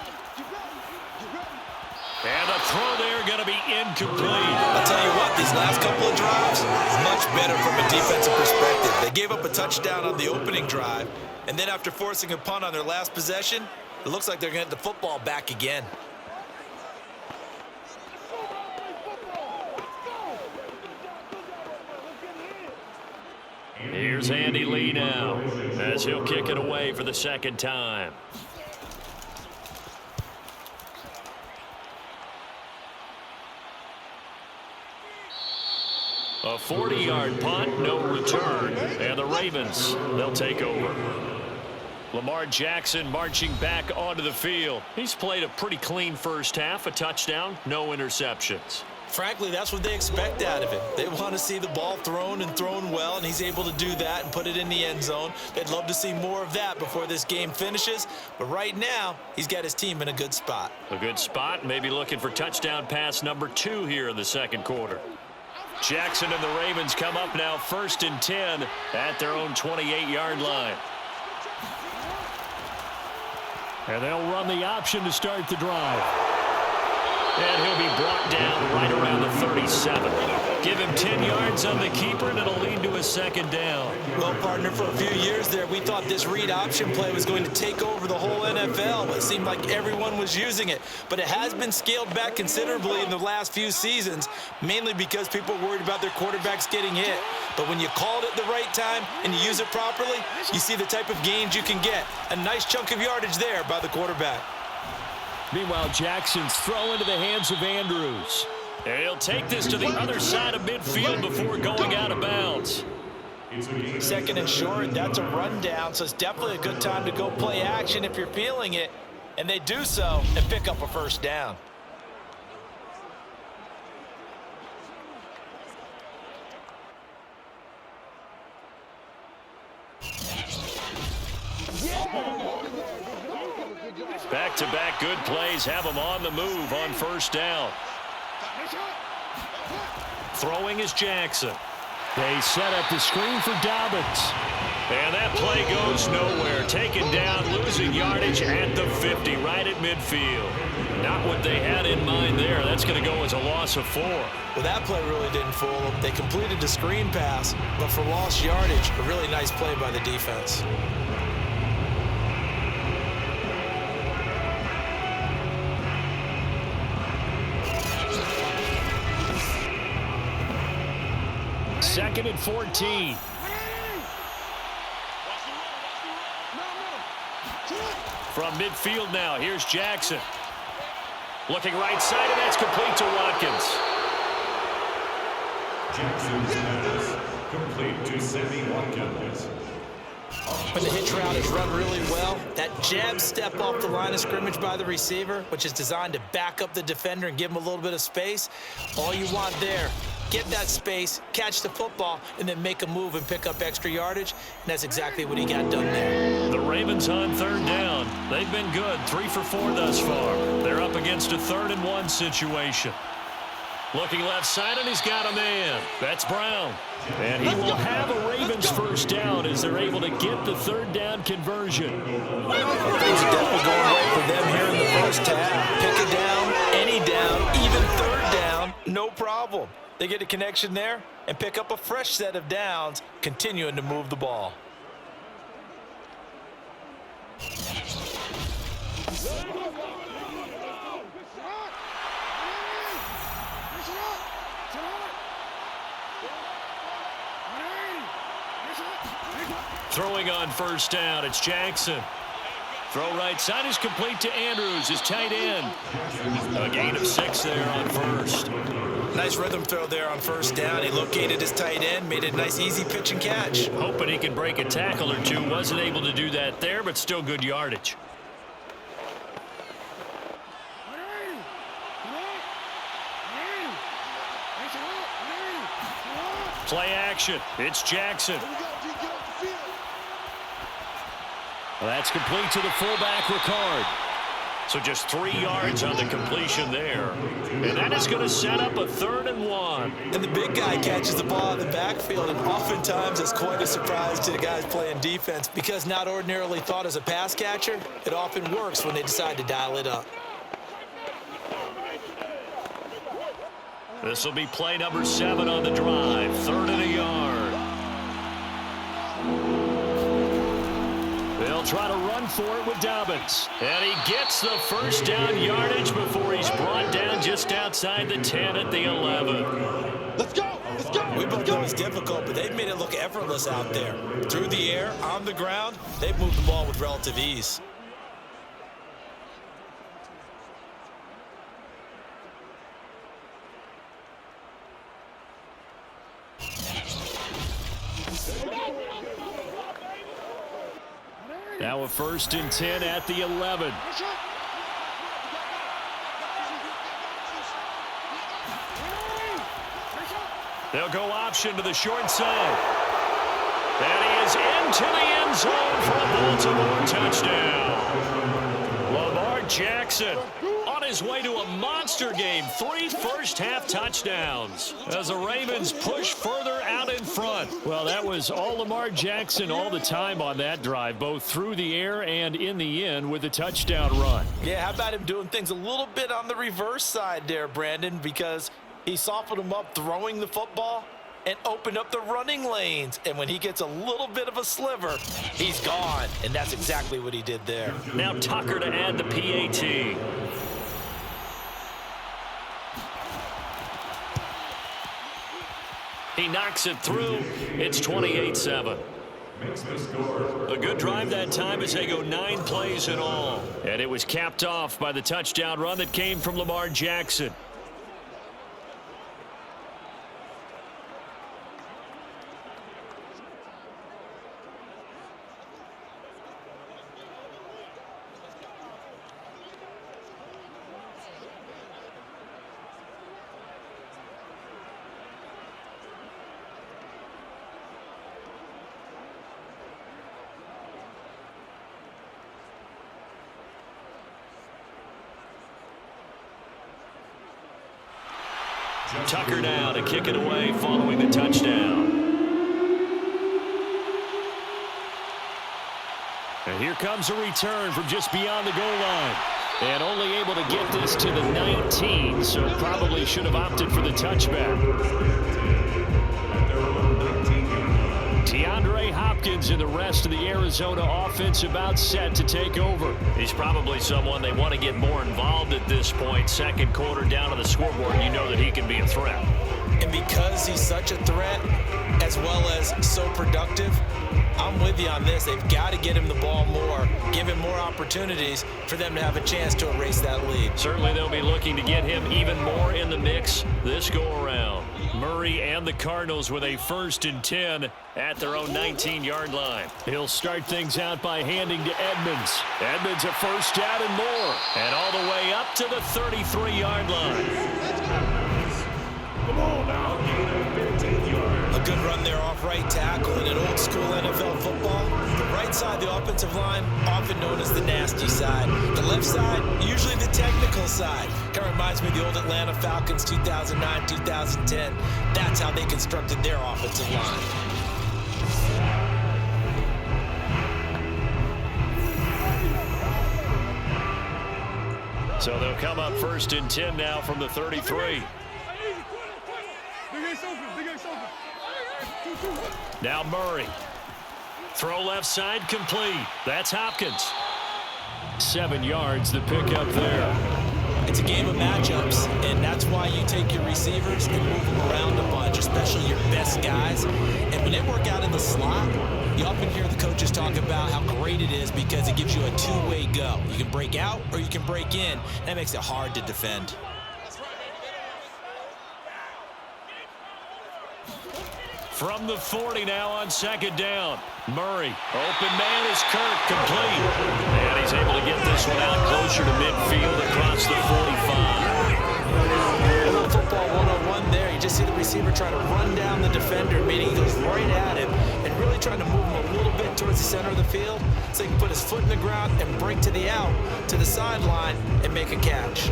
And the throw there going to be incomplete. I'll tell you what, these last couple of drives, much better from a defensive perspective. They gave up a touchdown on the opening drive, and then after forcing a punt on their last possession, it looks like they're going to get the football back again. Here's Andy Lee now as he'll kick it away for the 2nd time. A 40-yard punt, no return, and the Ravens, they'll take over. Lamar Jackson marching back onto the field. He's played a pretty clean first half, a touchdown, no interceptions. Frankly, that's what they expect out of him. They want to see the ball thrown and thrown well, and he's able to do that and put it in the end zone. They'd love to see more of that before this game finishes, but right now, he's got his team in a good spot. A good spot, maybe looking for touchdown pass number 2 here in the 2nd quarter. Jackson and the Ravens come up now 1st and 10 at their own 28-yard line. And they'll run the option to start the drive. And he'll be brought down right around the 37. Give him 10 yards on the keeper, and it'll lead to a 2nd down. Well, partner, for a few years there, we thought this read option play was going to take over the whole NFL. It seemed like everyone was using it. But it has been scaled back considerably in the last few seasons, mainly because people are worried about their quarterbacks getting hit. But when you call it at the right time and you use it properly, you see the type of gains you can get. A nice chunk of yardage there by the quarterback. Meanwhile, Jackson's throw into the hands of Andrews. And he'll take this to the other side of midfield before going out of bounds. 2nd and short, that's a rundown, so it's definitely a good time to go play action if you're feeling it. And they do so and pick up a 1st down. Back-to-back good plays have them on the move on 1st down. Throwing is Jackson. They set up the screen for Dobbins. And that play goes nowhere. Taken down, losing yardage at the 50, right at midfield. Not what they had in mind there. That's going to go as a loss of 4. Well, that play really didn't fool them. They completed the screen pass, but for lost yardage, a really nice play by the defense. Second and 14. From midfield now, here's Jackson. Looking right side, and that's complete to Watkins. Jackson's pass complete to Sammy Watkins. When the hitch route is run really well, that jab step off the line of scrimmage by the receiver, which is designed to back up the defender and give him a little bit of space, all you want there get that space, catch the football, and then make a move and pick up extra yardage. And that's exactly what he got done there. The Ravens on third down. They've been good, 3 for 4 thus far. They're up against a 3rd-and-1 situation. Looking left side, and he's got a man. That's Brown. And he will have a Ravens first down as they're able to get the 3rd down conversion. Things are definitely going right for them here in the first half. Pick a down, any down, even 3rd down, no problem. They get a connection there and pick up a fresh set of downs, continuing to move the ball. Throwing on first down, it's Jackson. Throw right side is complete to Andrews, his tight end. A gain of 6 there on first. Nice rhythm throw there on first down. He located his tight end, made a nice easy pitch and catch. Hoping he can break a tackle or two. Wasn't able to do that there, but still good yardage. Play action. It's Jackson. Well, that's complete to the fullback, Ricard. So just 3 yards on the completion there. And that is going to set up a 3rd-and-1. And the big guy catches the ball in the backfield, and oftentimes it's quite a surprise to the guys playing defense because not ordinarily thought as a pass catcher, it often works when they decide to dial it up. This will be play number 7 on the drive. 3rd and a yard. They'll try to run for it with Dobbins. And he gets the first down yardage before he's brought down just outside the 10 at the 11. Let's go! Let's go! We both know it's difficult, but they've made it look effortless out there. Through the air, on the ground, they've moved the ball with relative ease. Now a 1st and 10 at the 11. They'll go option to the short side. And he is into the end zone for a Baltimore touchdown. Lamar Jackson on his way to a monster game. 3 first-half touchdowns as the Ravens push further out in front. Well, that was all Lamar Jackson all the time on that drive, both through the air and in the end with a touchdown run. Yeah, how about him doing things a little bit on the reverse side there, Brandon, because he softened him up throwing the football and opened up the running lanes. And when he gets a little bit of a sliver, he's gone. And that's exactly what he did there. Now Tucker to add the PAT. He knocks it through. It's 28-7. A good drive that time as they go 9 plays in all. And it was capped off by the touchdown run that came from Lamar Jackson. Tucker now to kick it away following the touchdown. And here comes a return from just beyond the goal line. And only able to get this to the 19, so probably should have opted for the touchback. DeAndre Hopkins and the rest of the Arizona offense about set to take over. He's probably someone they want to get more involved at this point. 2nd quarter down on the scoreboard, you know that he can be a threat. And because he's such a threat, as well as so productive, I'm with you on this. They've got to get him the ball more, give him more opportunities for them to have a chance to erase that lead. Certainly they'll be looking to get him even more in the mix this go-around. Murray and the Cardinals with a 1st and 10 at their own 19-yard line. He'll start things out by handing to Edmonds. Edmonds a 1st down and more. And all the way up to the 33-yard line. The ball now right tackle in an old school NFL football, the right side of the offensive line, often known as the nasty side. The left side, usually the technical side. Kind of reminds me of the old Atlanta Falcons 2009, 2010. That's how they constructed their offensive line. So they'll come up 1st and 10 now from the 33. Now Murray. Throw left side complete. That's Hopkins. 7 yards the pickup there. It's a game of matchups, and that's why you take your receivers and move them around a bunch, especially your best guys. And when they work out in the slot, you often hear the coaches talk about how great it is because it gives you a two-way go. You can break out or you can break in. That makes it hard to defend. From the 40 now on 2nd down. Murray. Open man is Kirk, complete. And he's able to get this one out closer to midfield across the 45. A little football 101 there. You just see the receiver try to run down the defender, meaning he goes right at him and really trying to move him a little bit towards the center of the field so he can put his foot in the ground and break to the out, to the sideline, and make a catch.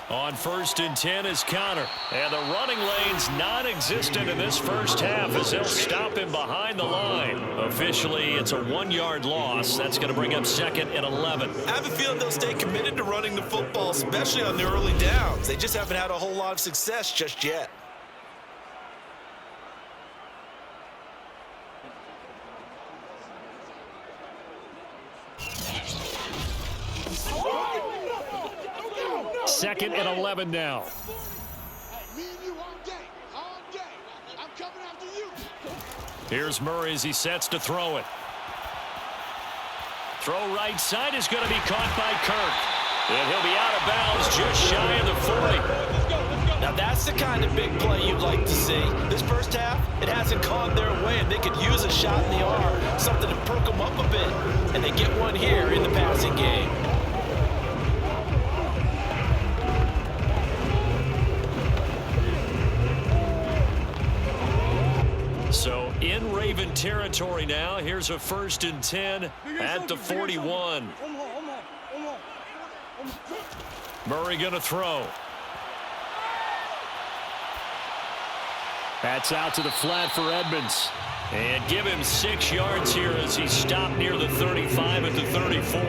On 1st and 10 is Connor. And the running lane's non-existent in this first half as they'll stop him behind the line. Officially, it's a 1-yard loss. That's going to bring up 2nd and 11. I have a feeling they'll stay committed to running the football, especially on the early downs. They just haven't had a whole lot of success just yet. Second and 11 now. Me and you all day. I'm coming after you. Here's Murray as he sets to throw it. Throw right side is going to be caught by Kirk. And he'll be out of bounds just shy of the 40. Now that's the kind of big play you'd like to see. This first half, it hasn't gone their way, and they could use a shot in the arm, something to perk them up a bit. And they get one here in the passing game. So in Raven territory now. Here's a 1st and 10 at the 41. Murray going to throw. That's out to the flat for Edmonds. And give him 6 yards here as he stopped near the 35 at the 34.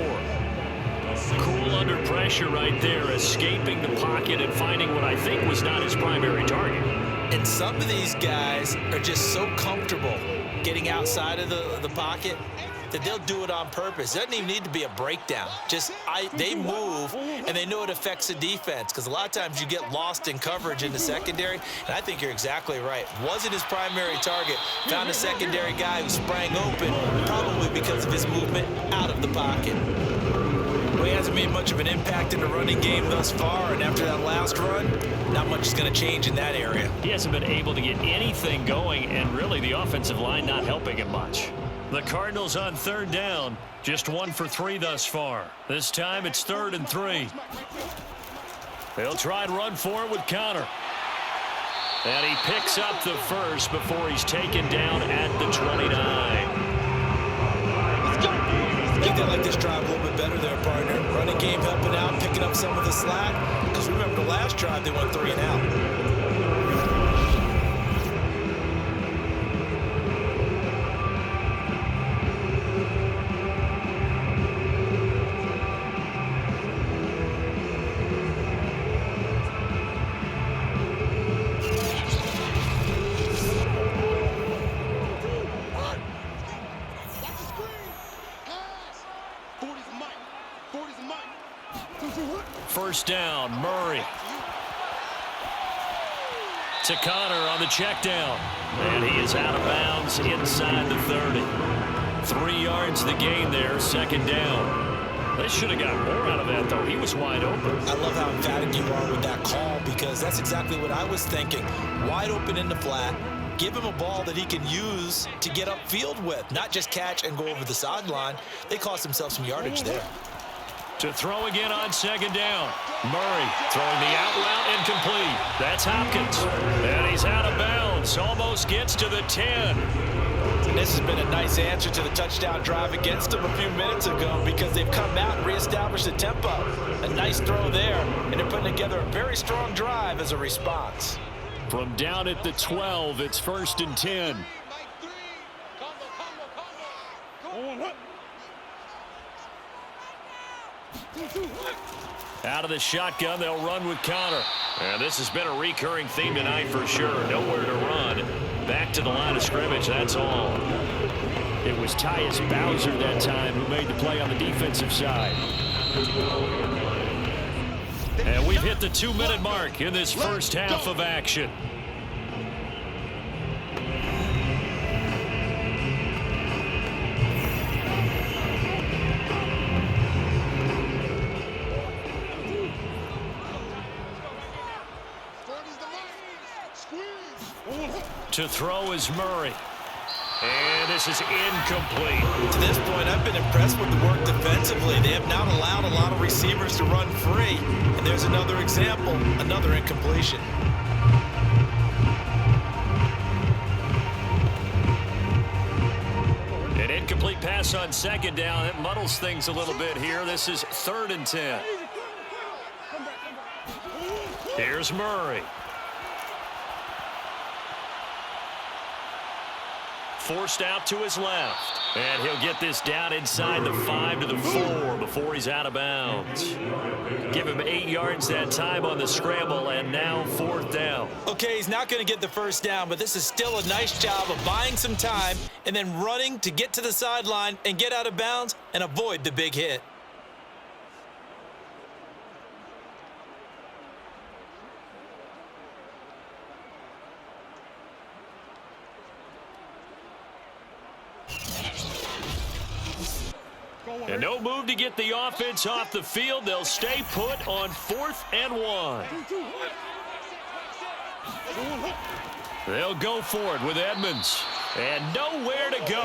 Cool under pressure right there, escaping the pocket and finding what I think was not his primary target. And some of these guys are just so comfortable getting outside of the pocket that they'll do it on purpose. It doesn't even need to be a breakdown. They move, and they know it affects the defense because a lot of times you get lost in coverage in the secondary, and I think you're exactly right. Wasn't his primary target. Found a secondary guy who sprang open, probably because of his movement out of the pocket. Well, he hasn't made much of an impact in the running game thus far, and after that last run, not much is going to change in that area. He hasn't been able to get anything going, and really the offensive line not helping him much. The Cardinals on 3rd down, just 1 for 3 thus far. This time it's 3rd and 3. They'll try and run for it with Connor. And he picks up the first before he's taken down at the 29. I think they like this drive a little bit better there, partner. Running game helping out, picking up some of the slack. Because remember, the last drive, they went 3 and out. First down, Murray. To Connor on the check down. And he is out of bounds inside the 30. 3 yards the gain there, 2nd down. They should have got more out of that, though. He was wide open. I love how emphatic you are with that call because that's exactly what I was thinking. Wide open in the flat. Give him a ball that he can use to get upfield with, not just catch and go over the sideline. They cost themselves some yardage there. To throw again on second down. Murray throwing the out route incomplete. That's Hopkins. And he's out of bounds. Almost gets to the 10. And this has been a nice answer to the touchdown drive against them a few minutes ago because they've come out and reestablished the tempo. A nice throw there, and they're putting together a very strong drive as a response. From down at the 12, it's 1st and 10. Out of the shotgun, they'll run with Connor. And this has been a recurring theme tonight for sure. Nowhere to run. Back to the line of scrimmage, that's all. It was Tyus Bowser that time who made the play on the defensive side. And we've hit the 2-minute mark in this first half of action. To throw is Murray. And this is incomplete. To this point, I've been impressed with the work defensively. They have not allowed a lot of receivers to run free. And there's another example, another incompletion. An incomplete pass on second down. It muddles things a little bit here. This is 3rd and 10. Here's Murray. Forced out to his left. And he'll get this down inside the 5 to the 4 before he's out of bounds. Give him 8 yards that time on the scramble, and now 4th down. Okay, he's not going to get the first down, but this is still a nice job of buying some time and then running to get to the sideline and get out of bounds and avoid the big hit. And no move to get the offense off the field. They'll stay put on 4th and 1. They'll go for it with Edmonds. And nowhere to go.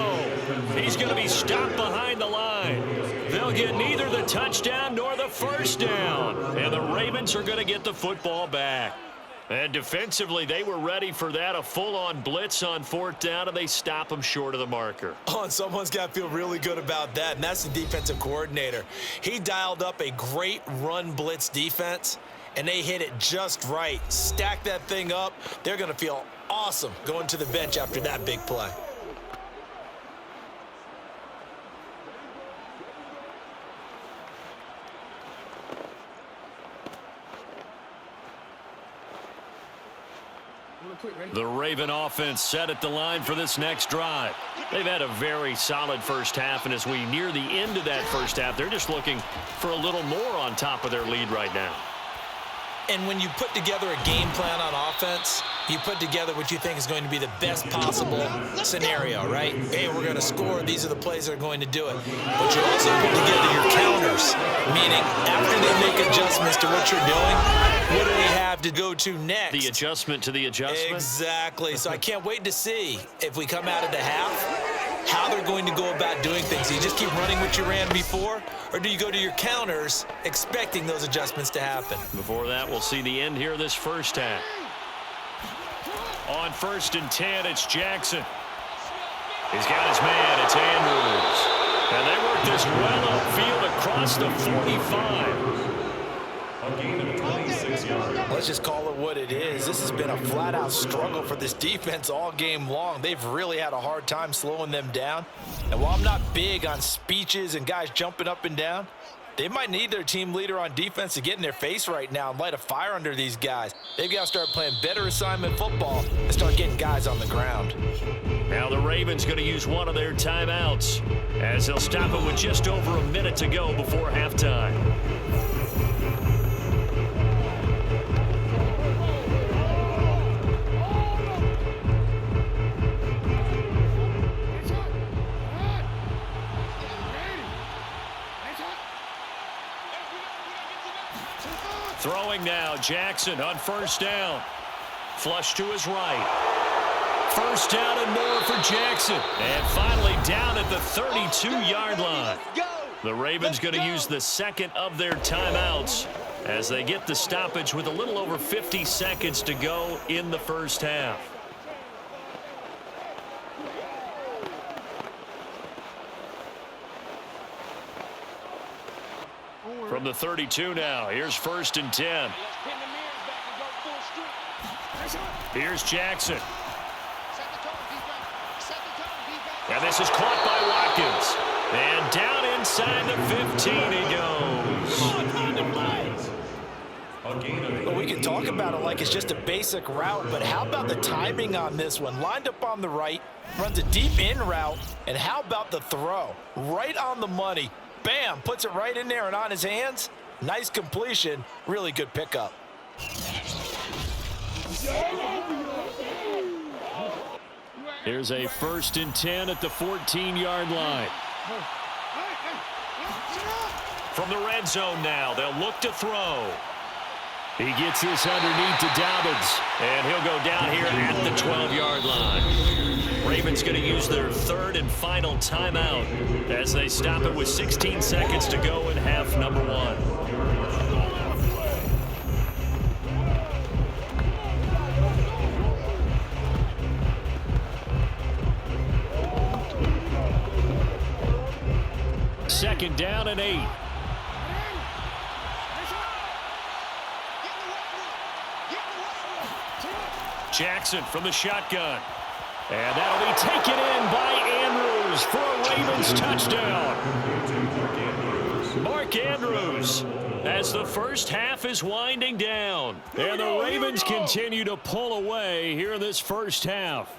He's going to be stopped behind the line. They'll get neither the touchdown nor the first down. And the Ravens are going to get the football back. And defensively, they were ready for that, a full-on blitz on 4th down, and they stop them short of the marker. Oh, and someone's got to feel really good about that, and that's the defensive coordinator. He dialed up a great run blitz defense, and they hit it just right. Stack that thing up. They're going to feel awesome going to the bench after that big play. The Raven offense set at the line for this next drive. They've had a very solid first half, and as we near the end of that first half, they're just looking for a little more on top of their lead right now. And when you put together a game plan on offense, you put together what you think is going to be the best possible scenario, right? Hey, we're going to score. These are the plays that are going to do it. But you also put together your counters, meaning after they make adjustments to what you're doing, what do we have to go to next? The adjustment to the adjustment? Exactly. So I can't wait to see if we come out of the half, how they're going to go about doing things. Do you just keep running what you ran before, or do you go to your counters expecting those adjustments to happen? Before that, we'll see the end here of this first half. On 1st and 10, it's Jackson. He's got his man. It's Andrews. And they work this well upfield across the 45. A gain of 26 yards. Let's just call it what it is. This has been a flat-out struggle for this defense all game long. They've really had a hard time slowing them down. And while I'm not big on speeches and guys jumping up and down, they might need their team leader on defense to get in their face right now and light a fire under these guys. They've got to start playing better assignment football and start getting guys on the ground. Now the Ravens going to use one of their timeouts as they'll stop it with just over a minute to go before halftime. Throwing now, Jackson on 1st down. Flush to his right. 1st down and more for Jackson. And finally down at the 32-yard line. The Ravens going to use the second of their timeouts as they get the stoppage with a little over 50 seconds to go in the first half. From the 32 now, here's 1st and 10. Here's Jackson. And this is caught by Watkins. And down inside the 15 he goes. Well, we can talk about it like it's just a basic route, but how about the timing on this one? Lined up on the right, runs a deep in route, and how about the throw? Right on the money. Bam, puts it right in there and on his hands. Nice completion, really good pickup. Here's a 1st and 10 at the 14-yard line. From the red zone now, they'll look to throw. He gets this underneath to Dobbins, and he'll go down here at the 12-yard line. Ravens going to use their 3rd and final timeout as they stop it with 16 seconds to go in half number 1. Second down and 8. Jackson from the shotgun. And that'll be taken in by Andrews for a Ravens touchdown. Mark Andrews as the first half is winding down. And the Ravens continue to pull away here in this first half.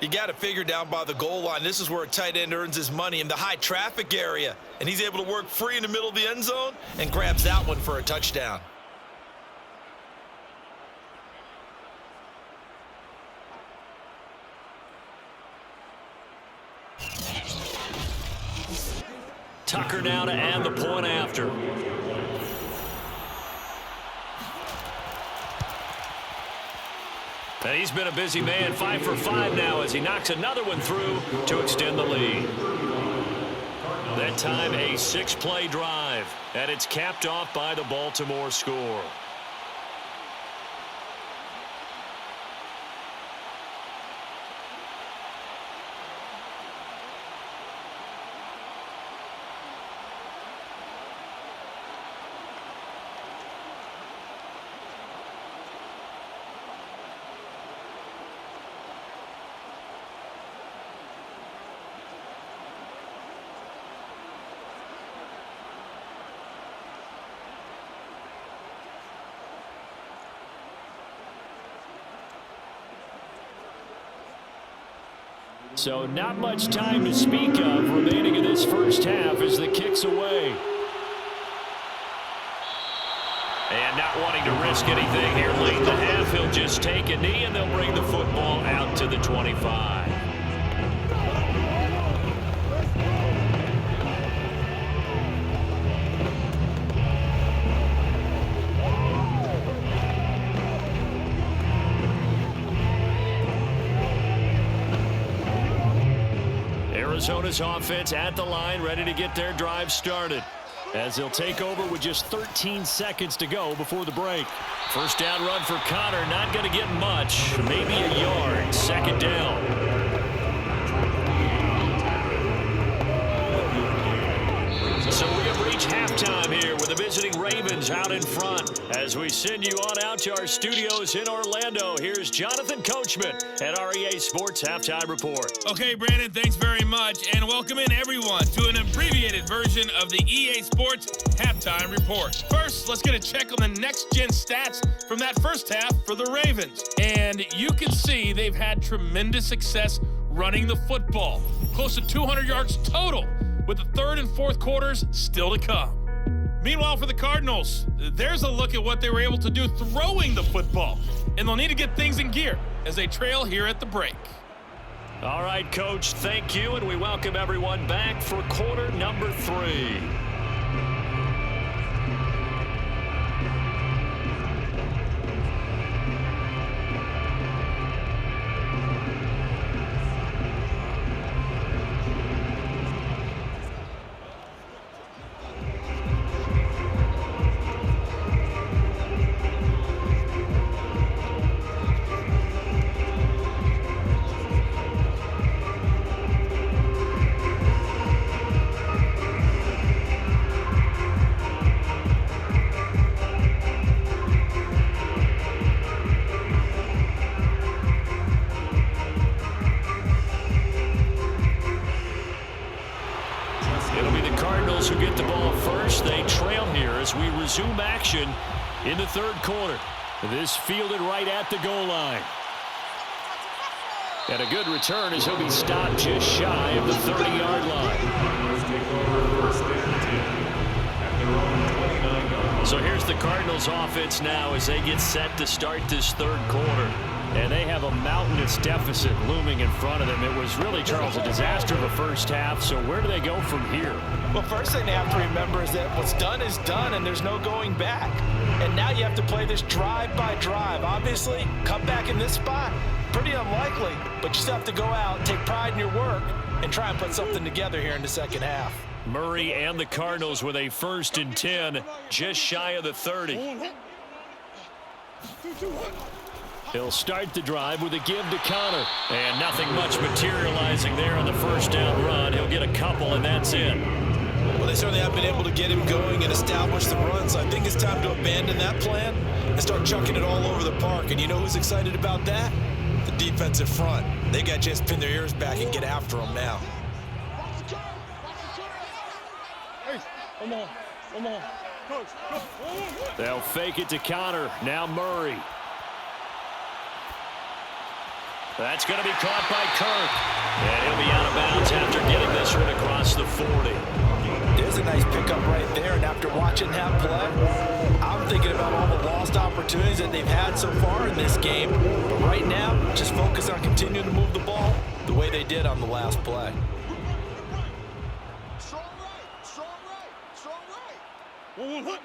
You got to figure down by the goal line. This is where a tight end earns his money in the high traffic area. And he's able to work free in the middle of the end zone and grabs that one for a touchdown. Tucker now to add the point after. And he's been a busy man, 5 for 5 now as he knocks another one through to extend the lead. That time a 6-play drive, and it's capped off by the Baltimore score. So not much time to speak of remaining in this first half as the kick's away. And not wanting to risk anything here late in the half, he'll just take a knee and they'll bring the football out to the 25. Arizona's offense at the line, ready to get their drive started as they'll take over with just 13 seconds to go before the break. First down run for Connor, not going to get much, maybe a yard. 2nd down. So we have reached halftime here with the visiting Ravens out in front. As we send you on out to our studios in Orlando, here's Jonathan Coachman at REA Sports Halftime Report. Okay, Brandon, thanks very much, and welcome in everyone to an abbreviated version of the EA Sports Halftime Report. First, let's get a check on the next-gen stats from that first half for the Ravens. And you can see they've had tremendous success running the football. Close to 200 yards total, with the 3rd and 4th quarters still to come. Meanwhile, for the Cardinals, there's a look at what they were able to do throwing the football, and they'll need to get things in gear as they trail here at the break. All right, Coach, thank you, and we welcome everyone back for quarter number 3. action in the third quarter. This fielded right at the goal line. And a good return as he'll be stopped just shy of the 30-yard line. So here's the Cardinals offense now as they get set to start this third quarter. And they have a mountainous deficit looming in front of them. It was really, Charles, a disaster of a first half. So where do they go from here? Well, first thing they have to remember is that what's done is done, and there's no going back. And now you have to play this drive by drive. Obviously, come back in this spot, pretty unlikely. But you still have to go out, take pride in your work, and try and put something together here in the second half. Murray and the Cardinals with a 1st and 10, just shy of the 30. He'll start the drive with a give to Connor. And nothing much materializing there on the first down run. He'll get a couple, and that's it. Well, they certainly have been able to get him going and establish the run, so I think it's time to abandon that plan and start chucking it all over the park. And you know who's excited about that? The defensive front. They got to just pin their ears back and get after him now. They'll fake it to Connor. Now Murray. That's going to be caught by Kirk. And he'll be out of bounds after getting this one across the 40. There's a nice pickup right there, and after watching that play, I'm thinking about all the lost opportunities that they've had so far in this game. But right now, just focus on continuing to move the ball the way they did on the last play. Strong right, strong right, strong right.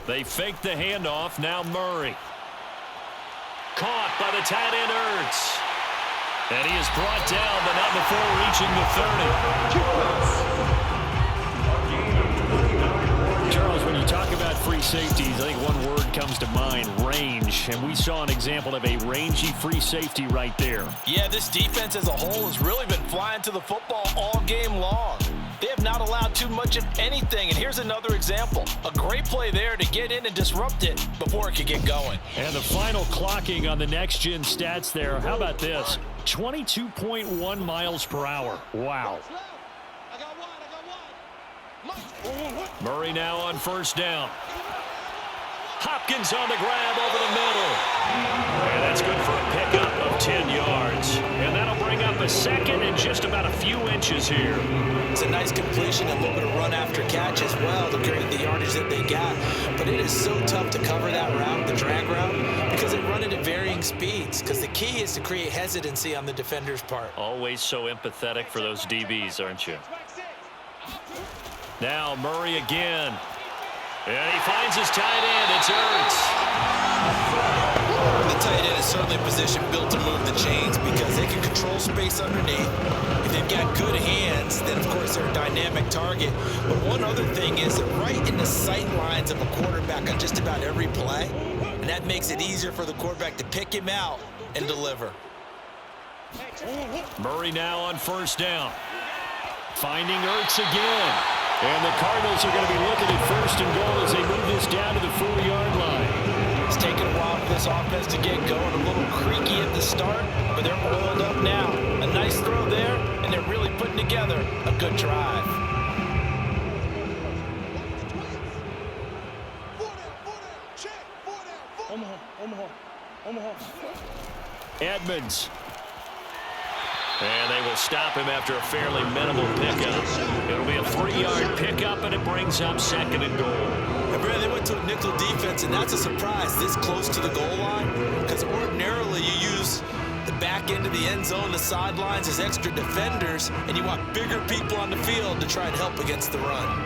They fake the handoff. Now Murray. Caught by the tight end Ertz. And he is brought down, but not before reaching the 30. Charles, when you talk about free safeties, I think one word comes to mind, range. And we saw an example of a rangy free safety right there. Yeah, this defense as a whole has really been flying to the football all game long. They have not allowed too much of anything, and here's another example. A great play there to get in and disrupt it before it could get going. And the final clocking on the next-gen stats there. How about this? 22.1 miles per hour. Wow. Murray now on first down. Hopkins on the grab over the middle. And that's good for a pickup of 10 yards. And that'll bring up a second and just about a few inches here. It's a nice completion, a little bit of run after catch as well to create the yardage that they got. But it is so tough to cover that route, the drag route, because they run it at varying speeds. Because the key is to create hesitancy on the defender's part. Always so empathetic for those DBs, aren't you? Now Murray again. And he finds his tight end. It's Ertz. The tight end is certainly a position built to move the chains because they can control space underneath. If they've got good hands, then of course they're a dynamic target. But one other thing is that right in the sight lines of a quarterback on just about every play, and that makes it easier for the quarterback to pick him out and deliver. Murray now on first down. Finding Ertz again. And the Cardinals are going to be looking at first and goal as they move this down to the 40-yard line. It's taken a while for this offense to get going. A little creaky at the start, but they're oiled up now. A nice throw there, and they're really putting together a good drive. Edmonds. And they will stop him after a fairly minimal pickup. It'll be a 3-yard pickup, and it brings up second and goal. And Brad, they went to a nickel defense, and that's a surprise this close to the goal line, because ordinarily you use the back end of the end zone, the sidelines as extra defenders, and you want bigger people on the field to try and help against the run.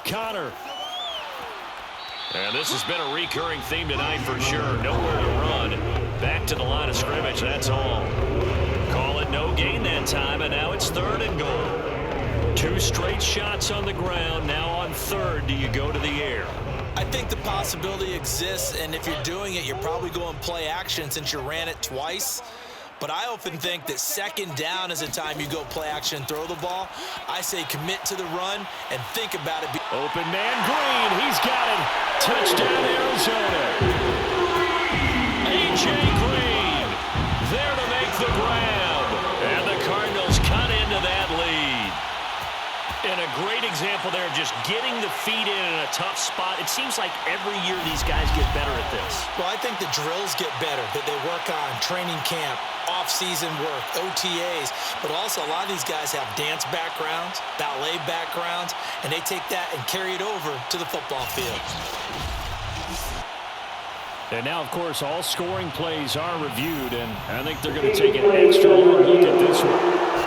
Connor. And this has been a recurring theme tonight for sure. Nowhere to run. Back to the line of scrimmage, that's all. Call it no gain that time, and now it's third and goal. 2 straight shots on the ground. Now on third, do you go to the air? I think the possibility exists, and if you're doing it, you're probably going play action since you ran it twice. But I often think that second down is a time you go play action and throw the ball. I say commit to the run and think about it. Open man Green. He's got it. Touchdown, Arizona. A.J. Green there to make the grab. And the Cardinals cut into that lead. And a great example there of just getting the feet in a tough spot. It seems like every year these guys get better at this. Well, I think the drills get better, that they work on training camp, off-season work, OTAs. But also a lot of these guys have dance backgrounds, ballet backgrounds, and they take that and carry it over to the football field. And now, of course, all scoring plays are reviewed, and I think they're going to take an extra long look at this one.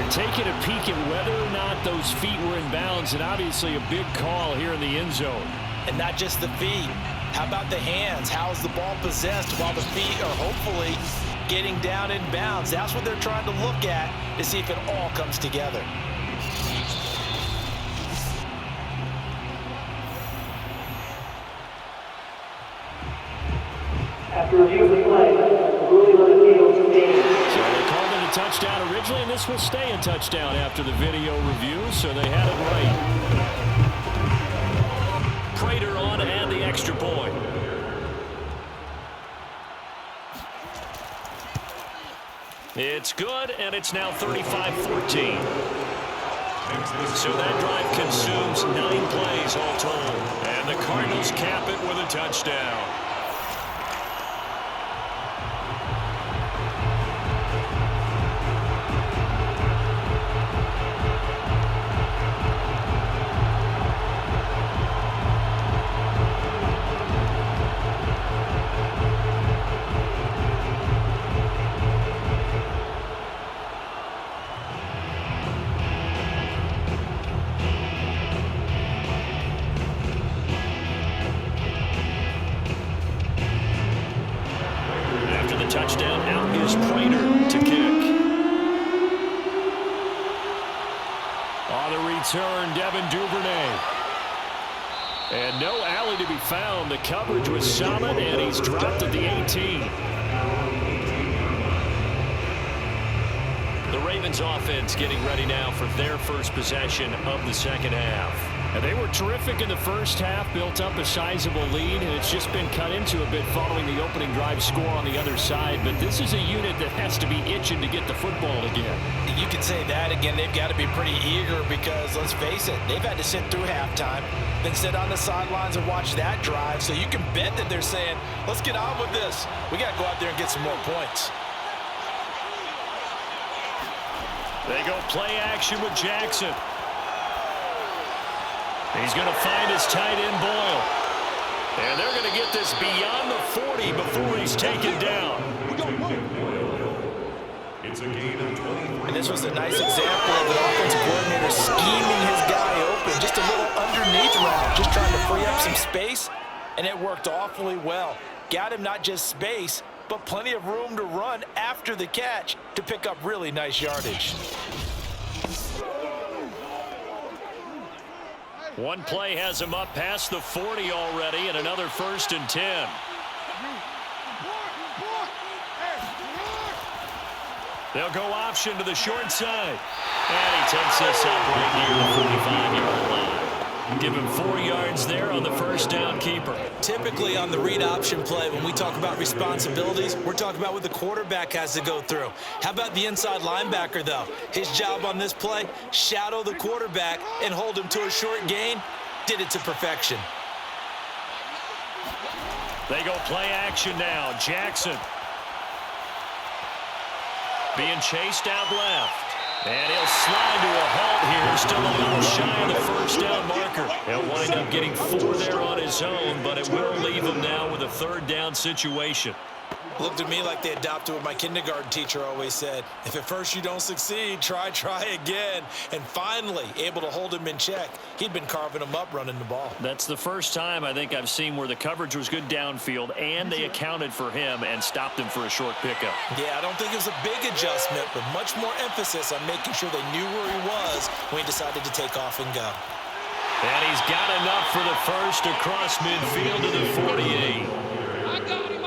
Taking a peek at whether or not those feet were in bounds, and obviously a big call here in the end zone. And not just the feet. How about the hands? How is the ball possessed while the feet are hopefully getting down in bounds? That's what they're trying to look at to see if it all comes together. After review of the play, ruling on the field stands. So they called it a touchdown originally, and this will stay a touchdown after the video review, so they had it right. Prater on and the extra point. It's good, and it's now 35-14. So that drive consumes 9 plays all told, and the Cardinals cap it with a touchdown. Touchdown, out is Prater to kick. On the return, Devin Duvernay. And no alley to be found. The coverage was solid, and he's dropped at the 18. The Ravens offense getting ready now for their first possession of the second half. And they were terrific in the first half, built up a sizable lead, and it's just been cut into a bit following the opening drive score on the other side. But this is a unit that has to be itching to get the football again. You can say that again. They've got to be pretty eager because, let's face it, they've had to sit through halftime, then sit on the sidelines and watch that drive. So you can bet that they're saying, let's get on with this. We got to go out there and get some more points. They go play action with Jackson. He's going to find his tight end Boyle. And they're going to get this beyond the 40 before he's taken down. It's a gain of 20. And this was a nice example of an offensive coordinator scheming his guy open. Just a little underneath route, just trying to free up some space, and it worked awfully well. Got him not just space, but plenty of room to run after the catch to pick up really nice yardage. One play has him up past the 40 already, and another 1st and 10. They'll go option to the short side. And he takes this up right near the 45-yard line. Give him 4 yards there on the first down keeper. Typically on the read option play, when we talk about responsibilities, we're talking about what the quarterback has to go through. How about the inside linebacker, though? His job on this play, shadow the quarterback and hold him to a short gain. Did it to perfection. They go play action now. Jackson being chased out left. And he'll slide to a halt here. Still a little shy of the first down marker. He'll wind up getting 4 there on his own, but it will leave him now with a 3rd down situation. Looked at me like they adopted what my kindergarten teacher always said. If at first you don't succeed, try again. And finally, able to hold him in check. He'd been carving him up running the ball. That's the first time I think I've seen where the coverage was good downfield, and they accounted for him and stopped him for a short pickup. Yeah, I don't think it was a big adjustment, but much more emphasis on making sure they knew where he was when he decided to take off and go. And he's got enough for the first across midfield to the 48. I got him.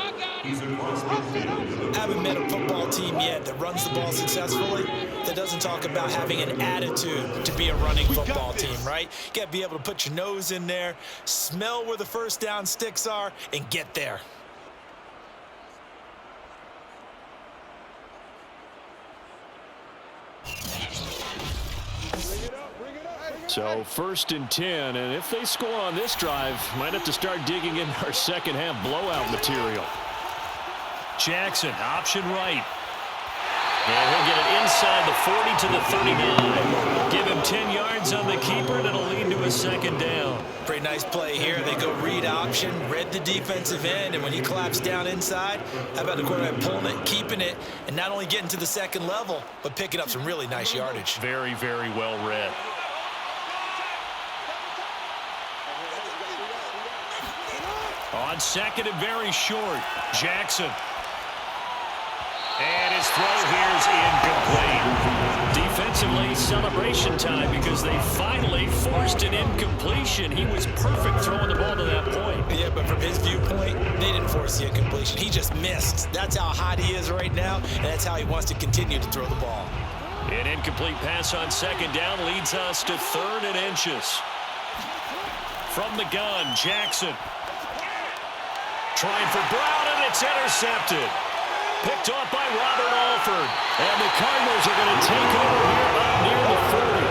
He's across midfield. I haven't met a football team yet that runs the ball successfully that doesn't talk about having an attitude to be a running football team, right? You got to be able to put your nose in there, smell where the first down sticks are, and get there. So 1st and 10, and if they score on this drive, might have to start digging in our second half blowout material. Jackson, option right. And he'll get it inside the 40 to the 39. Give him 10 yards on the keeper, and it'll lead to a second down. Pretty nice play here. They go read option, read the defensive end, and when he collapsed down inside, how about the quarterback pulling it, keeping it, and not only getting to the second level, but picking up some really nice yardage. Very, very well read. On second and very short, Jackson. And his throw here is incomplete. Defensively, celebration time because they finally forced an incompletion. He was perfect throwing the ball to that point. Yeah, but from his viewpoint, they didn't force the incompletion. He just missed. That's how hot he is right now, and that's how he wants to continue to throw the ball. An incomplete pass on second down leads us to 3rd and inches. From the gun, Jackson. Trying for Brown, and it's intercepted. Picked off by Robert Alford. And the Cardinals are going to take over here up near the 40.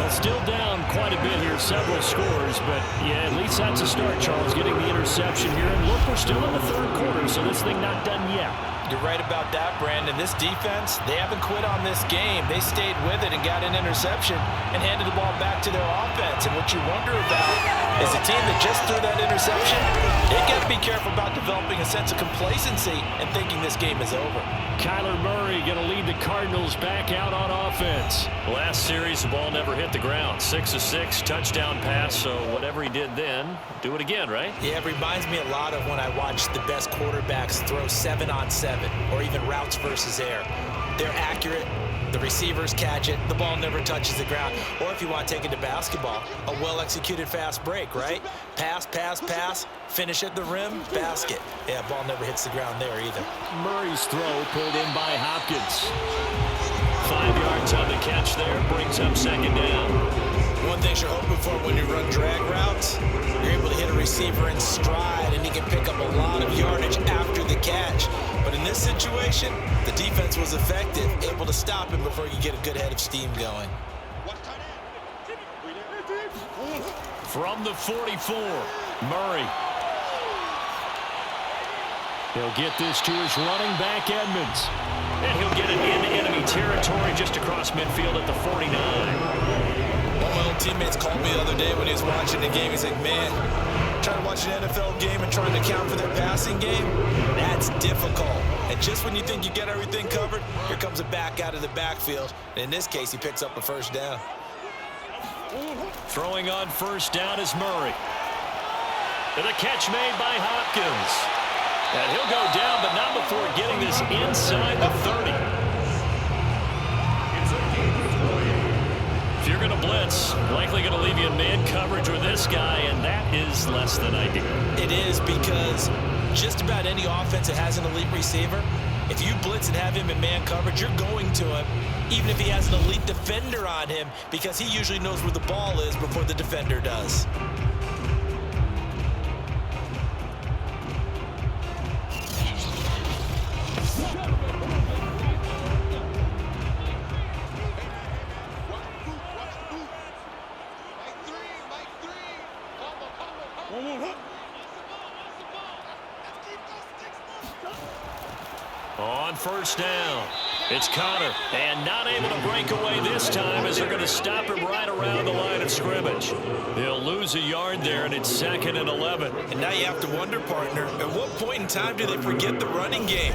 Well, still down quite a bit here, several scores. But, yeah, at least that's a start, Charles, getting the interception here. And look, we're still in the 3rd quarter, so this thing not done yet. You're right about that, Brandon. This defense, they haven't quit on this game. They stayed with it and got an interception and handed the ball back to their offense. And what you wonder about is a team that just threw that interception, they got to be careful about developing a sense of complacency and thinking this game is over. Kyler Murray going to lead the Cardinals back out on offense. Last series, the ball never hit the ground. 6 of 6, touchdown pass. So whatever he did then, do it again, right? Yeah, it reminds me a lot of when I watched the best quarterbacks throw 7-on-7 or even routes versus air. They're accurate. The receivers catch it. The ball never touches the ground. Or if you want to take it to basketball, a well-executed fast break, right? Pass, pass, pass, finish at the rim, basket. Yeah, ball never hits the ground there either. Murray's throw pulled in by Hopkins. 5 yards on the catch there, brings up second down. One thing you're hoping for when you run drag routes, you're able to hit a receiver in stride and he can pick up a lot of yardage after the catch. But in this situation, the defense was effective, able to stop him before you get a good head of steam going. From the 44, Murray. He'll get this to his running back, Edmonds. And he'll get it into enemy territory just across midfield at the 49. One of my old teammates called me the other day when he was watching the game. He's like, man, trying to watch an NFL game and trying to account for their passing game, that's difficult. And just when you think you get everything covered, here comes a back out of the backfield. And in this case, he picks up a first down. Throwing on first down is Murray. And the catch made by Hopkins. And he'll go down, but not before getting this inside the 30. If you're going to blitz, likely going to leave you in man coverage with this guy, and that is less than ideal. It is, because just about any offense that has an elite receiver, if you blitz and have him in man coverage, you're going to him, even if he has an elite defender on him, because he usually knows where the ball is before the defender does. On first down, it's Connor, and not able to break away this time as they're going to stop him right around the line of scrimmage. They'll lose a yard there, and it's 2nd and 11. And now you have to wonder, partner, at what point in time do they forget the running game?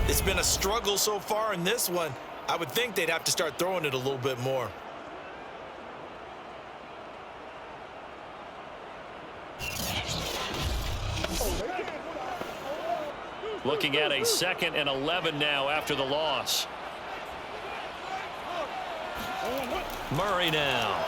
It's been a struggle so far in this one. I would think they'd have to start throwing it a little bit more. Looking at a 2nd and 11 now after the loss. Murray now.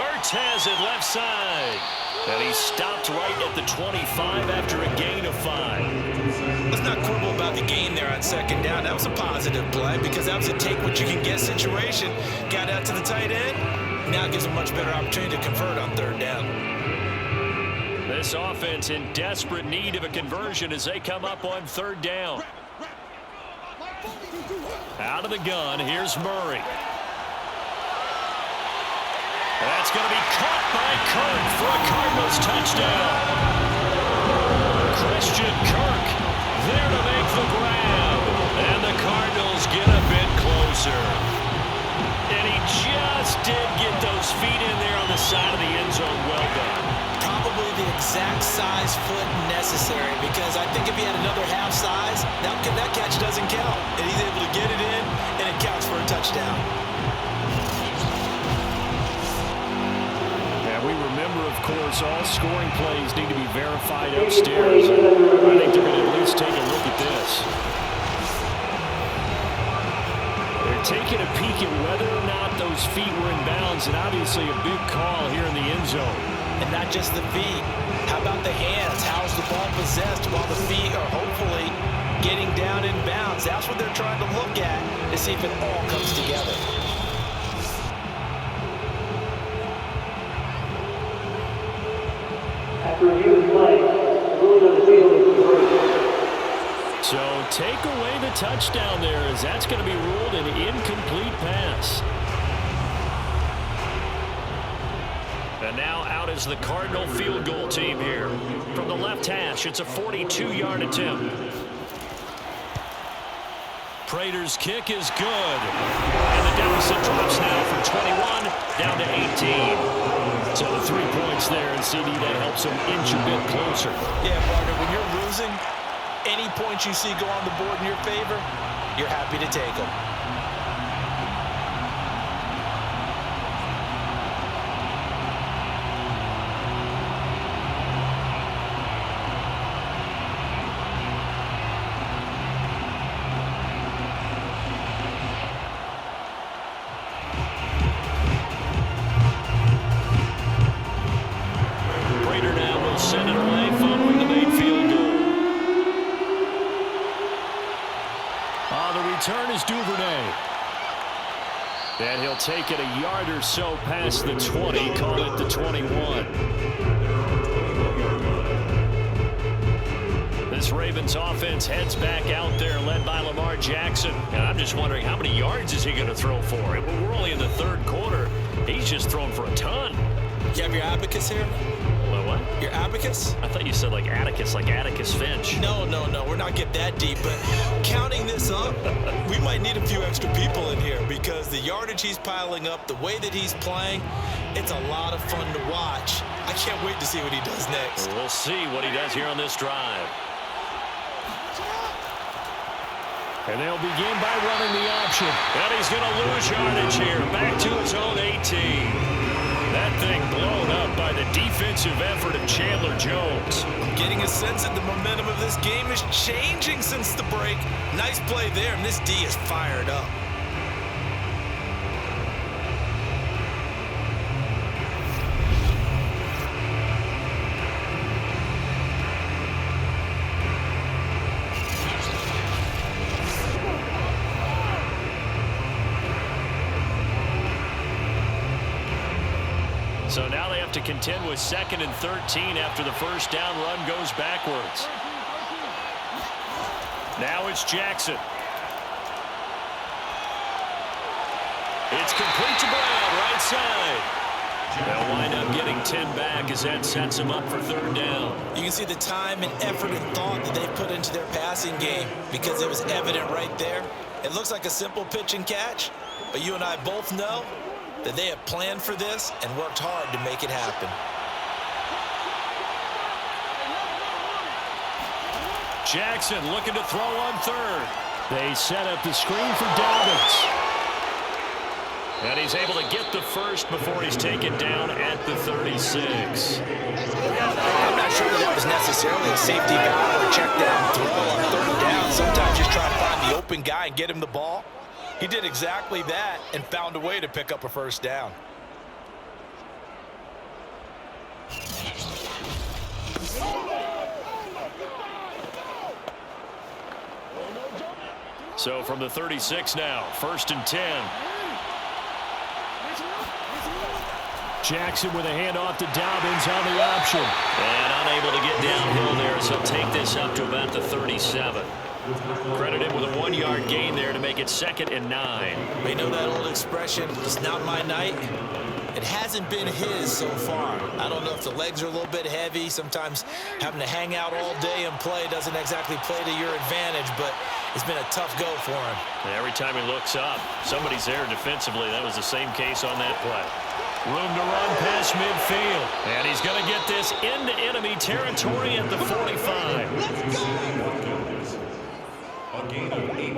Ertz has it left side. And he stopped right at the 25 after a gain of 5. Let's not quibble about the gain there on second down. That was a positive play because that was a take-what-you-can-get situation. Got out to the tight end. Now it gives a much better opportunity to convert on third down. This offense in desperate need of a conversion as they come up on third down. Out of the gun, here's Murray. That's going to be caught by Kirk for a Cardinals touchdown. Christian Kirk there to make the grab. And the Cardinals get a bit closer. And he just did get those feet in there on the side of the end zone. Well done. Probably the exact size foot necessary because I think if he had another half size, that catch doesn't count. And he's able to get it in, and it counts for a touchdown. We remember, of course, all scoring plays need to be verified upstairs. I think they're going to at least take a look at this. They're taking a peek at whether or not those feet were in bounds, and obviously a big call here in the end zone. And not just the feet. How about the hands? How's the ball possessed while the feet are hopefully getting down in bounds? That's what they're trying to look at to see if it all comes together. So take away the touchdown there as that's going to be ruled an incomplete pass. And now out is the Cardinal field goal team here. From the left hash, it's a 42-yard attempt. Prater's kick is good. And the deficit drops now from 21 down to 18. So the 3 points there, and CD, that helps them inch a bit closer. Yeah, partner, when you're losing, any points you see go on the board in your favor, you're happy to take them. Send it away following the main field goal. The return is Duvernay. And he'll take it a yard or so past the 20, call it the 21. This Ravens offense heads back out there, led by Lamar Jackson. And I'm just wondering, how many yards is he going to throw for? We're only in the third quarter. He's just thrown for a ton. You have your abacus here? What? Your abacus? I thought you said like Atticus Finch. No. We're not getting that deep. But counting this up, we might need a few extra people in here because the yardage he's piling up, the way that he's playing, it's a lot of fun to watch. I can't wait to see what he does next. We'll see what he does here on this drive. And they'll begin by running the option. And he's going to lose yardage here. Back to his own 18. That thing blown up by the defensive effort of Chandler Jones. Getting a sense that the momentum of this game is changing since the break. Nice play there, and this D is fired up. So now they have to contend with 2nd and 13 after the first down run goes backwards. Now it's Jackson. It's complete to Brown, right side. They'll wind up getting 10 back as that sets them up for third down. You can see the time and effort and thought that they put into their passing game because it was evident right there. It looks like a simple pitch and catch, but you and I both know that they have planned for this and worked hard to make it happen. Jackson looking to throw on third. They set up the screen for Dobbins. And he's able to get the first before he's taken down at the 36. I'm not sure that was necessarily a safety valve or check down throw on third down. Sometimes just try to find the open guy and get him the ball. He did exactly that and found a way to pick up a first down. So from the 36 now, 1st and 10. Jackson with a handoff to Dobbins on the option. And unable to get downhill there, so take this up to about the 37. Credited with a 1-yard gain there to make it 2nd and 9. They know that old expression, it's not my night. It hasn't been his so far. I don't know if the legs are a little bit heavy. Sometimes having to hang out all day and play doesn't exactly play to your advantage, but it's been a tough go for him. And every time he looks up, somebody's there defensively. That was the same case on that play. Room to run past midfield. And he's going to get this into enemy territory at the 45. Let's go!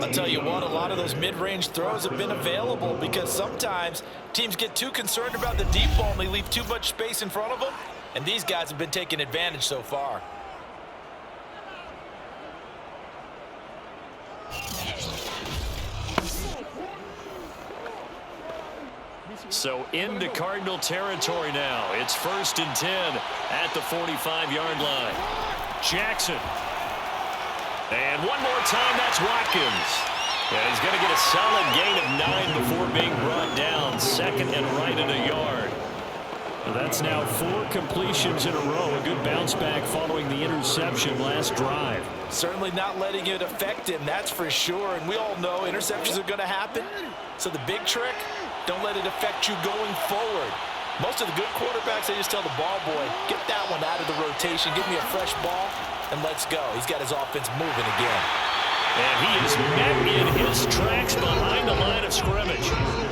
I'll tell you what, a lot of those mid-range throws have been available because sometimes teams get too concerned about the deep ball and they leave too much space in front of them. And these guys have been taking advantage so far. So into Cardinal territory now. It's 1st and 10 at the 45-yard line. Jackson. And one more time, that's Watkins. And he's going to get a solid gain of 9 before being brought down. 2nd and right at a yard. That's now 4 completions in a row. A good bounce back following the interception last drive. Certainly not letting it affect him, that's for sure. And we all know interceptions are going to happen. So the big trick, don't let it affect you going forward. Most of the good quarterbacks, they just tell the ball boy, get that one out of the rotation, give me a fresh ball, and let's go. He's got his offense moving again. And he is met in his tracks behind the line of scrimmage.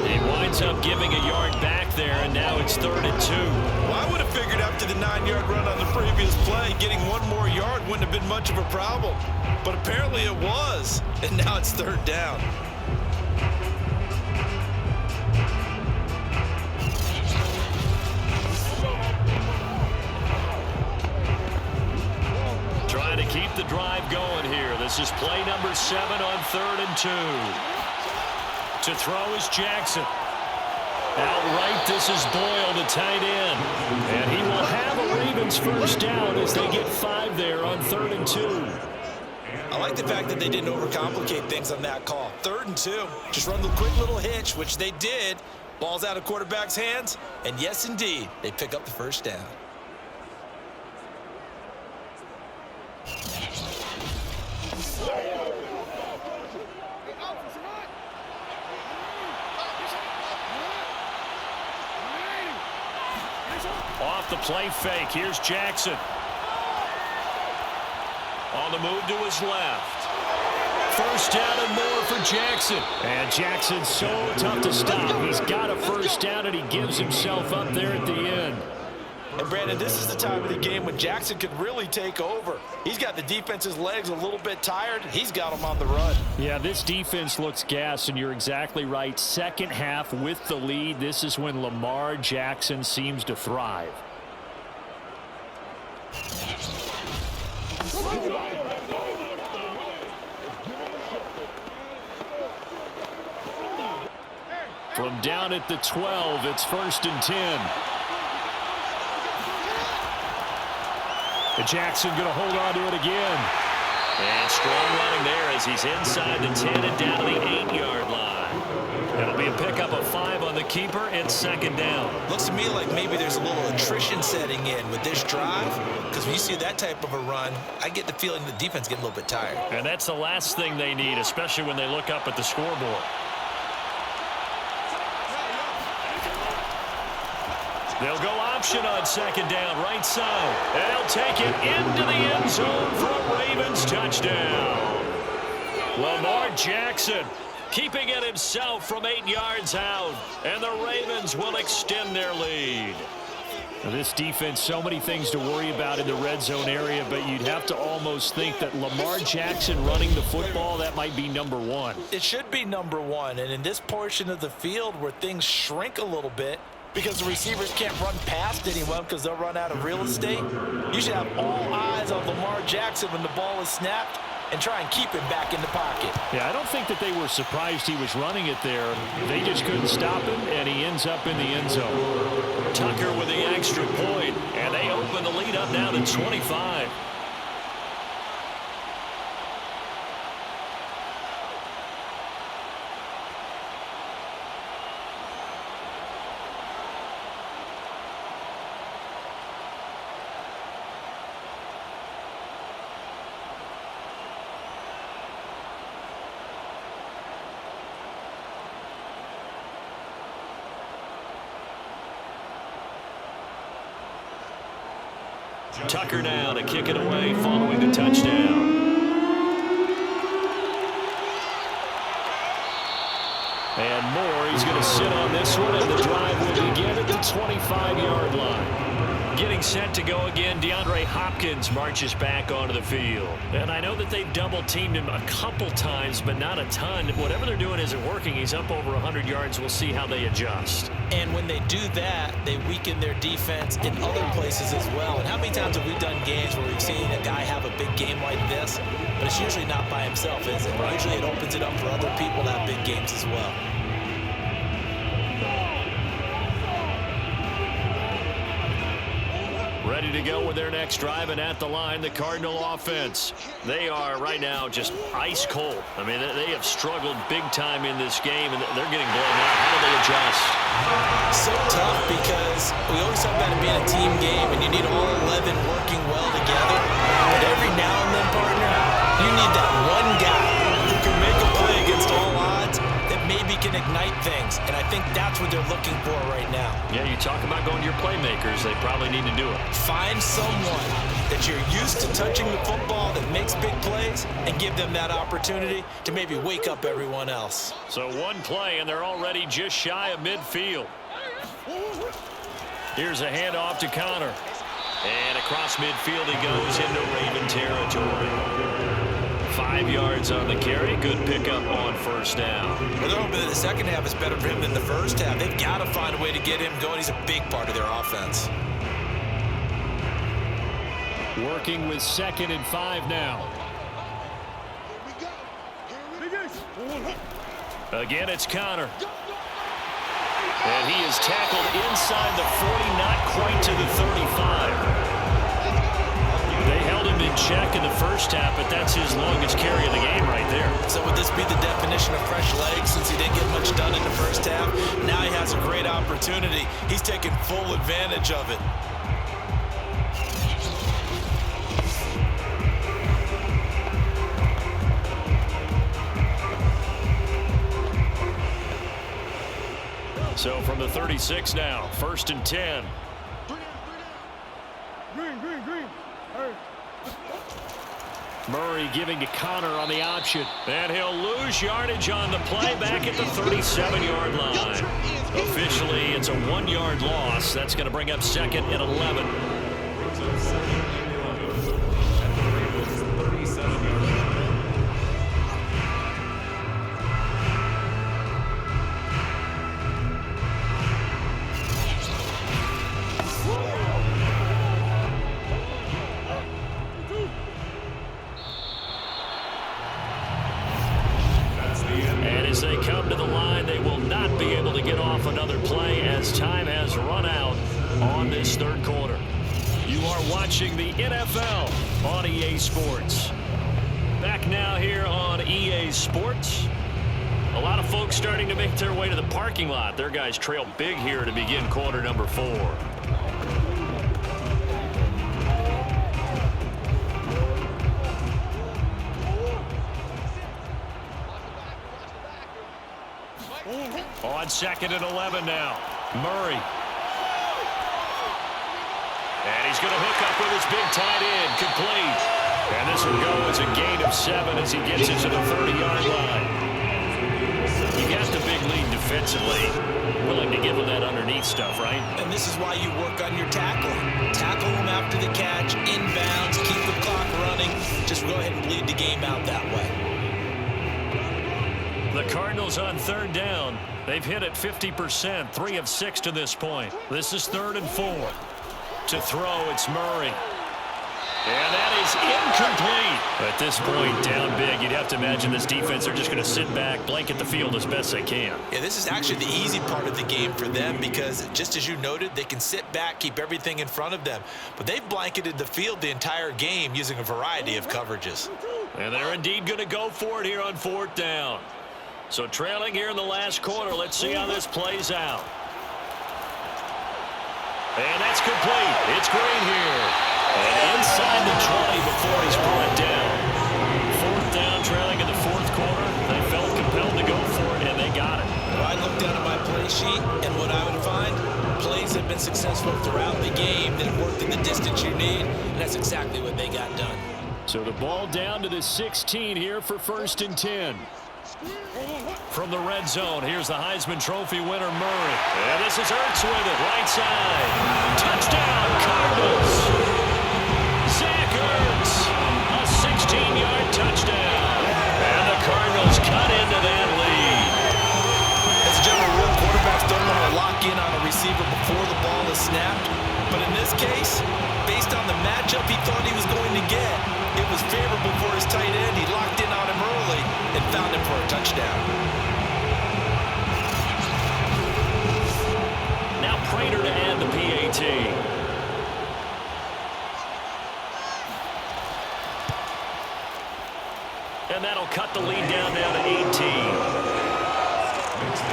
He winds up giving a yard back there, and now it's 3rd and 2. Well, I would have figured after the 9-yard run on the previous play, getting one more yard wouldn't have been much of a problem. But apparently it was, and now it's 3rd down. Trying to keep the drive going here. This is play number 7 on 3rd and 2. To throw is Jackson. Outright, this is Boyle, the tight end. And he will have a Ravens first down as they get 5 there on 3rd and 2. I like the fact that they didn't overcomplicate things on that call. 3rd and 2. Just run the quick little hitch, which they did. Ball's out of quarterback's hands. And yes, indeed, they pick up the first down. Off the play fake, here's Jackson. On the move to his left. First down and more for Jackson. And Jackson's so tough to stop. He's got a first down, and he gives himself up there at the end. And Brandon, this is the time of the game when Jackson could really take over. He's got the defense's legs a little bit tired. He's got them on the run. Yeah, this defense looks gassed, and you're exactly right. Second half with the lead, this is when Lamar Jackson seems to thrive. From down at the 12, it's 1st and 10. And Jackson going to hold on to it again. And strong running there as he's inside the 10 and down to the 8-yard line. It'll be a pickup of 5 on the keeper. It's 2nd down. Looks to me like maybe there's a little attrition setting in with this drive, because when you see that type of a run, I get the feeling the defense getting a little bit tired. And that's the last thing they need, especially when they look up at the scoreboard. They'll go option on 2nd down, right side. And they'll take it into the end zone for a Ravens touchdown. Lamar Jackson keeping it himself from 8 yards out. And the Ravens will extend their lead. Now, this defense, so many things to worry about in the red zone area, but you'd have to almost think that Lamar Jackson running the football, that might be number 1. It should be number 1, and in this portion of the field where things shrink a little bit, because the receivers can't run past anyone because they'll run out of real estate, you should have all eyes on Lamar Jackson when the ball is snapped, and try and keep him back in the pocket. Yeah, I don't think that they were surprised he was running it there. They just couldn't stop him, and he ends up in the end zone. Tucker with the extra point, and they open the lead up now to 25. Tucker now to kick it away following the touchdown. And Moore, he's going to sit on this one, and the drive will begin at the 25-yard line. Getting set to go again, DeAndre Hopkins marches back onto the field. And I know that they've double-teamed him a couple times, but not a ton. Whatever they're doing isn't working. He's up over 100 yards. We'll see how they adjust. And when they do that, they weaken their defense in other places as well. And how many times have we done games where we've seen a guy have a big game like this, but it's usually not by himself, is it? Usually it opens it up for other people to have big games as well. Ready to go with their next drive, and at the line, the Cardinal offense. They are right now just ice cold. I mean, they have struggled big time in this game, and they're getting blown out. How do they adjust? So tough because we always talk about it being a team game, and you need all 11 working well together. But every now and then, partner, you need that one guy who can make a play against all odds that maybe can ignite things. And I think that's what they're looking for right now. Yeah, you talk about going to your playmakers. They probably need to do it. Find someone that you're used to touching the football that makes big plays and give them that opportunity to maybe wake up everyone else. So one play, and they're already just shy of midfield. Here's a handoff to Connor. And across midfield he goes into Raven territory. 5 yards on the carry. Good pickup on first down. Well, they're hoping that the second half is better for him than the first half. They've got to find a way to get him going. He's a big part of their offense. Working with 2nd and 5 now. Again, it's Connor. And he is tackled inside the 40, not quite to the 35. They held him in check in the first half, but that's his longest carry of the game right there. So would this be the definition of fresh legs since he didn't get much done in the first half? Now he has a great opportunity. He's taking full advantage of it. So from the 36 now, 1st and 10. Murray giving to Connor on the option. And he'll lose yardage on the play back at the 37-yard line. Officially, it's a 1-yard loss. That's going to bring up 2nd and 11. As they come to the line, they will not be able to get off another play as time has run out on this 3rd quarter. You are watching the NFL on EA Sports. Back now here on EA Sports. A lot of folks starting to make their way to the parking lot. Their guys trail big here to begin quarter number 4. On 2nd and 11 now. Murray. And he's going to hook up with his big tight end. Complete. And this will go as a gain of 7 as he gets it to the 30-yard line. You got the big lead defensively. Willing to give him that underneath stuff, right? And this is why you work on your tackling. Tackle him after the catch, inbounds, keep the clock running. Just go ahead and bleed the game out that way. The Cardinals on 3rd down. They've hit it 50%, 3 of 6 to this point. This is 3rd and 4. To throw, it's Murray. And that is incomplete. At this point, down big, you'd have to imagine this defense are just going to sit back, blanket the field as best they can. Yeah, this is actually the easy part of the game for them because, just as you noted, they can sit back, keep everything in front of them. But they've blanketed the field the entire game using a variety of coverages. And they're indeed going to go for it here on 4th down. So trailing here in the last quarter, let's see how this plays out. And that's complete. It's Green here. And inside the 20 before he's brought down. 4th down, trailing in the 4th quarter. They felt compelled to go for it, and they got it. Well, I looked down at my play sheet, and what I would find, plays have been successful throughout the game that worked in the distance you need, and that's exactly what they got done. So the ball down to the 16 here for 1st and 10. From the red zone, here's the Heisman Trophy winner, Murray. And this is Ertz with it, right side. Touchdown, Cardinals. Zach Ertz, a 16-yard touchdown. And the Cardinals cut into that lead. As a general rule, quarterbacks don't want to lock in on a receiver before the ball is snapped. But in this case, based on the matchup he thought he was going to get, it was favorable for his tight end. He locked in on him early and found him for a touchdown. Now Prater to add the PAT. And that'll cut the lead down to 18.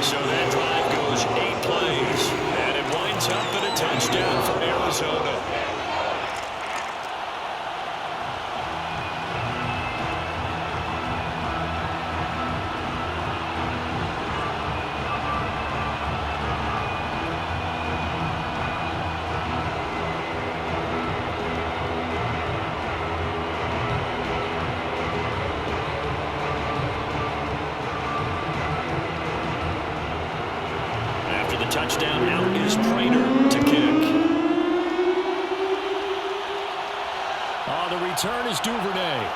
So that drive goes 8 plays. And it winds up in a touchdown for Arizona. Touchdown, now is Prater to kick. The return is Duvernay.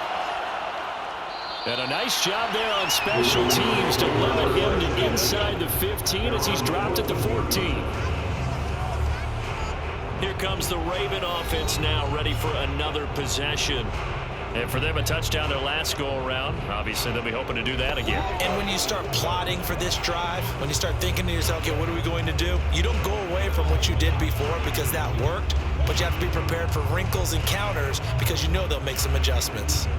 And a nice job there on special teams to limit him to inside the 15 as he's dropped at the 14. Here comes the Raven offense now, ready for another possession. And for them, a touchdown their last go-around. Obviously, they'll be hoping to do that again. And when you start plotting for this drive, when you start thinking to yourself, okay, what are we going to do? You don't go away from what you did before because that worked, but you have to be prepared for wrinkles and counters because you know they'll make some adjustments.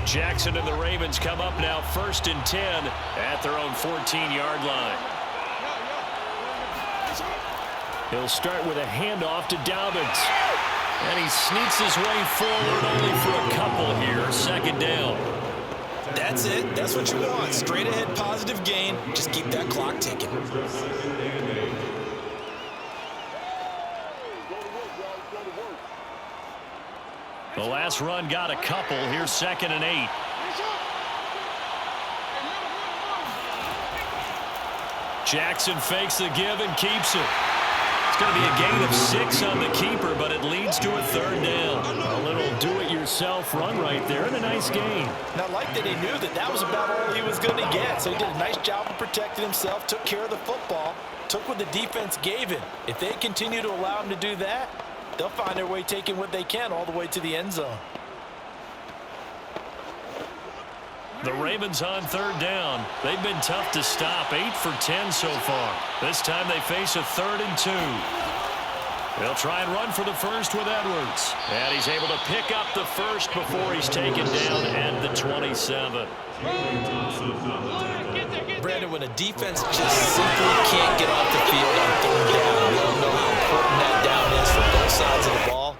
Jackson and the Ravens come up now 1st and 10 at their own 14-yard line. He'll start with a handoff to Dobbins. And he sneaks his way forward only for a couple here. 2nd down. That's it. That's what you want. Straight ahead positive gain. Just keep that clock ticking. The last run got a couple. Here's 2nd and 8. Jackson fakes the give and keeps it. It's going to be a gain of 6 on the keeper, but it leads to a 3rd down. A little do-it-yourself run right there and a nice gain. Now, like that, he knew that that was about all he was going to get, so he did a nice job of protecting himself, took care of the football, took what the defense gave him. If they continue to allow him to do that, they'll find their way taking what they can all the way to the end zone. The Ravens on 3rd down. They've been tough to stop. 8 for 10 so far. This time they face a 3rd and 2. They'll try and run for the first with Edwards. And he's able to pick up the first before he's taken down at the 27. Brandon, when a defense just simply can't get off the field on 3rd down, we all know how important that down is for both sides of the ball.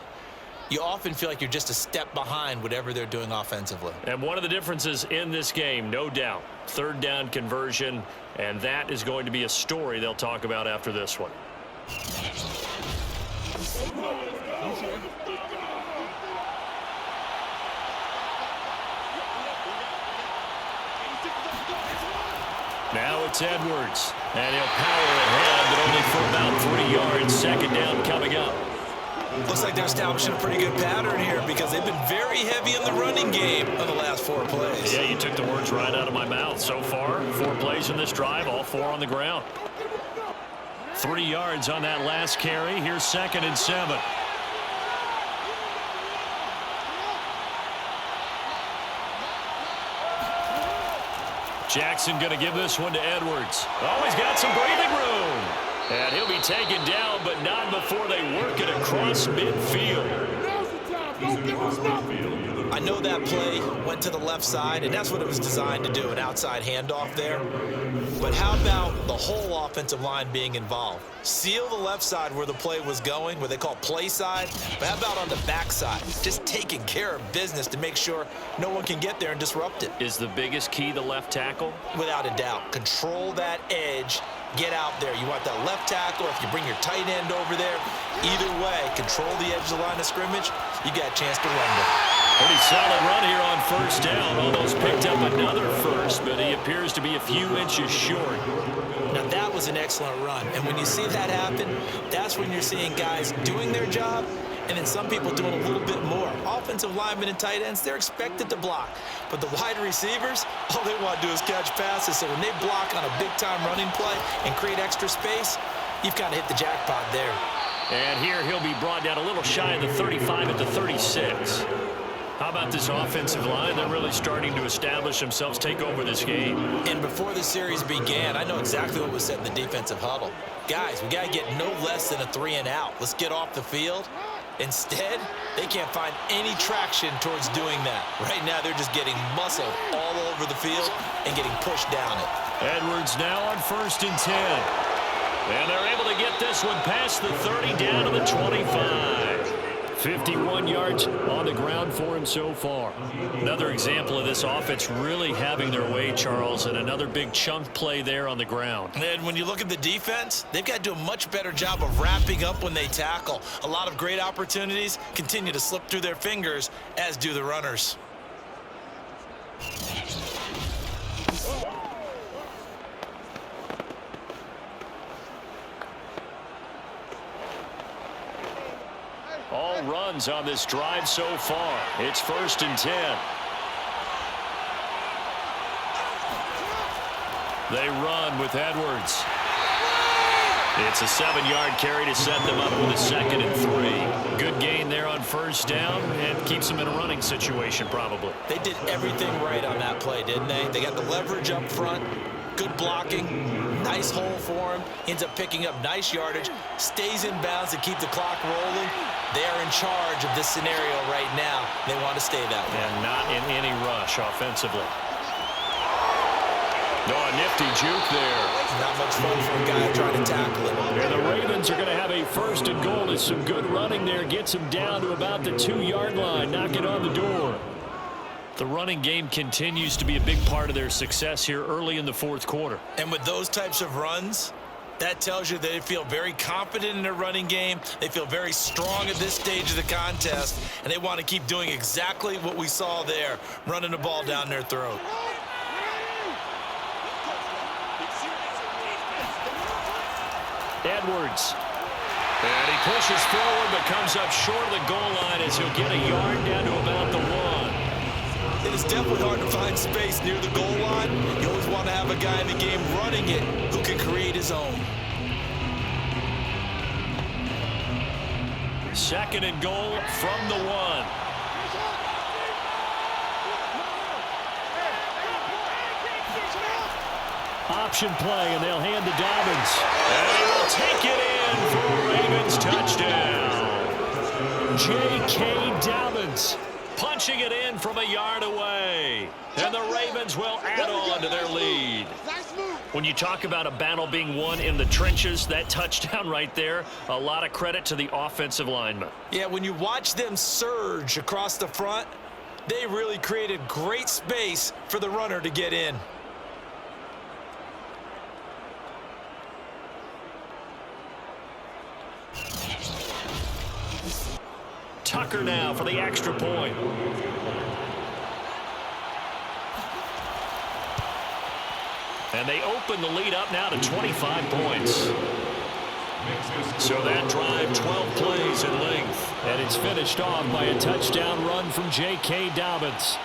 You often feel like you're just a step behind whatever they're doing offensively. And one of the differences in this game, no doubt, 3rd down conversion, and that is going to be a story they'll talk about after this one. Now it's Edwards, and he'll power ahead, but only for about 3 yards. 2nd down coming up. Looks like they're establishing a pretty good pattern here because they've been very heavy in the running game on the last 4 plays. Yeah, you took the words right out of my mouth. So far, 4 plays in this drive, all 4 on the ground. 3 yards on that last carry. Here's 2nd and 7. Jackson going to give this one to Edwards. Oh, he's got some breathing room. And he'll be taken down, but not before they work it across midfield. I know that play went to the left side, and that's what it was designed to do, an outside handoff there. But how about the whole offensive line being involved? Seal the left side where the play was going, where they call play side. But how about on the back side? Just taking care of business to make sure no one can get there and disrupt it. Is the biggest key the left tackle? Without a doubt. Control that edge. Get out there. You want that left tackle. If you bring your tight end over there, either way, control the edge of the line of scrimmage, you got a chance to rumble. Pretty solid run here on 1st down. Almost picked up another first, but he appears to be a few inches short. Now, that was an excellent run. And when you see that happen, that's when you're seeing guys doing their job and then some people doing a little bit more. Offensive linemen and tight ends, they're expected to block. But the wide receivers, all they want to do is catch passes. So when they block on a big-time running play and create extra space, you've kind of hit the jackpot there. And here he'll be brought down a little shy of the 35 at the 36. How about this offensive line? They're really starting to establish themselves, take over this game. And before the series began, I know exactly what was said in the defensive huddle. Guys, we got to get no less than a 3-and-out. Let's get off the field. Instead, they can't find any traction towards doing that. Right now, they're just getting muscled all over the field and getting pushed down it. Edwards now on 1st and 10. And they're able to get this one past the 30 down to the 25. 51 yards on the ground for him so far. Another example of this offense really having their way, Charles, and another big chunk play there on the ground. And when you look at the defense, they've got to do a much better job of wrapping up when they tackle. A lot of great opportunities continue to slip through their fingers, as do the runners. All runs on this drive so far. It's 1st and 10. They run with Edwards. It's a 7-yard carry to set them up with a 2nd and 3. Good gain there on 1st down and keeps them in a running situation probably. They did everything right on that play, didn't they? They got the leverage up front. Good blocking, nice hole for him, ends up picking up nice yardage, stays in bounds to keep the clock rolling. They are in charge of this scenario right now. They want to stay that way. And not in any rush offensively. No, a nifty juke there. Not much fun for a guy trying to tackle him. And the Ravens are going to have a 1st and goal. There's some good running there. Gets him down to about the 2-yard line. Knock it on the door. The running game continues to be a big part of their success here early in the 4th quarter. And with those types of runs, that tells you they feel very confident in their running game. They feel very strong at this stage of the contest, and they want to keep doing exactly what we saw there, running the ball down their throat. Edwards. And he pushes forward but comes up short of the goal line as he'll get a yard down to about the 1. It is definitely hard to find space near the goal line. You always want to have a guy in the game running it who can create his own. 2nd and goal from the 1. Option play, and they'll hand to Dobbins. And he will take it in for a Ravens touchdown. J.K. Dobbins punching it in from a yard away. And the Ravens will add on to their lead. When you talk about a battle being won in the trenches, that touchdown right there, a lot of credit to the offensive linemen. Yeah, when you watch them surge across the front, they really created great space for the runner to get in. Tucker now for the extra point. And they open the lead up now to 25 points. So that drive, 12 plays in length. And it's finished off by a touchdown run from J.K. Dobbins.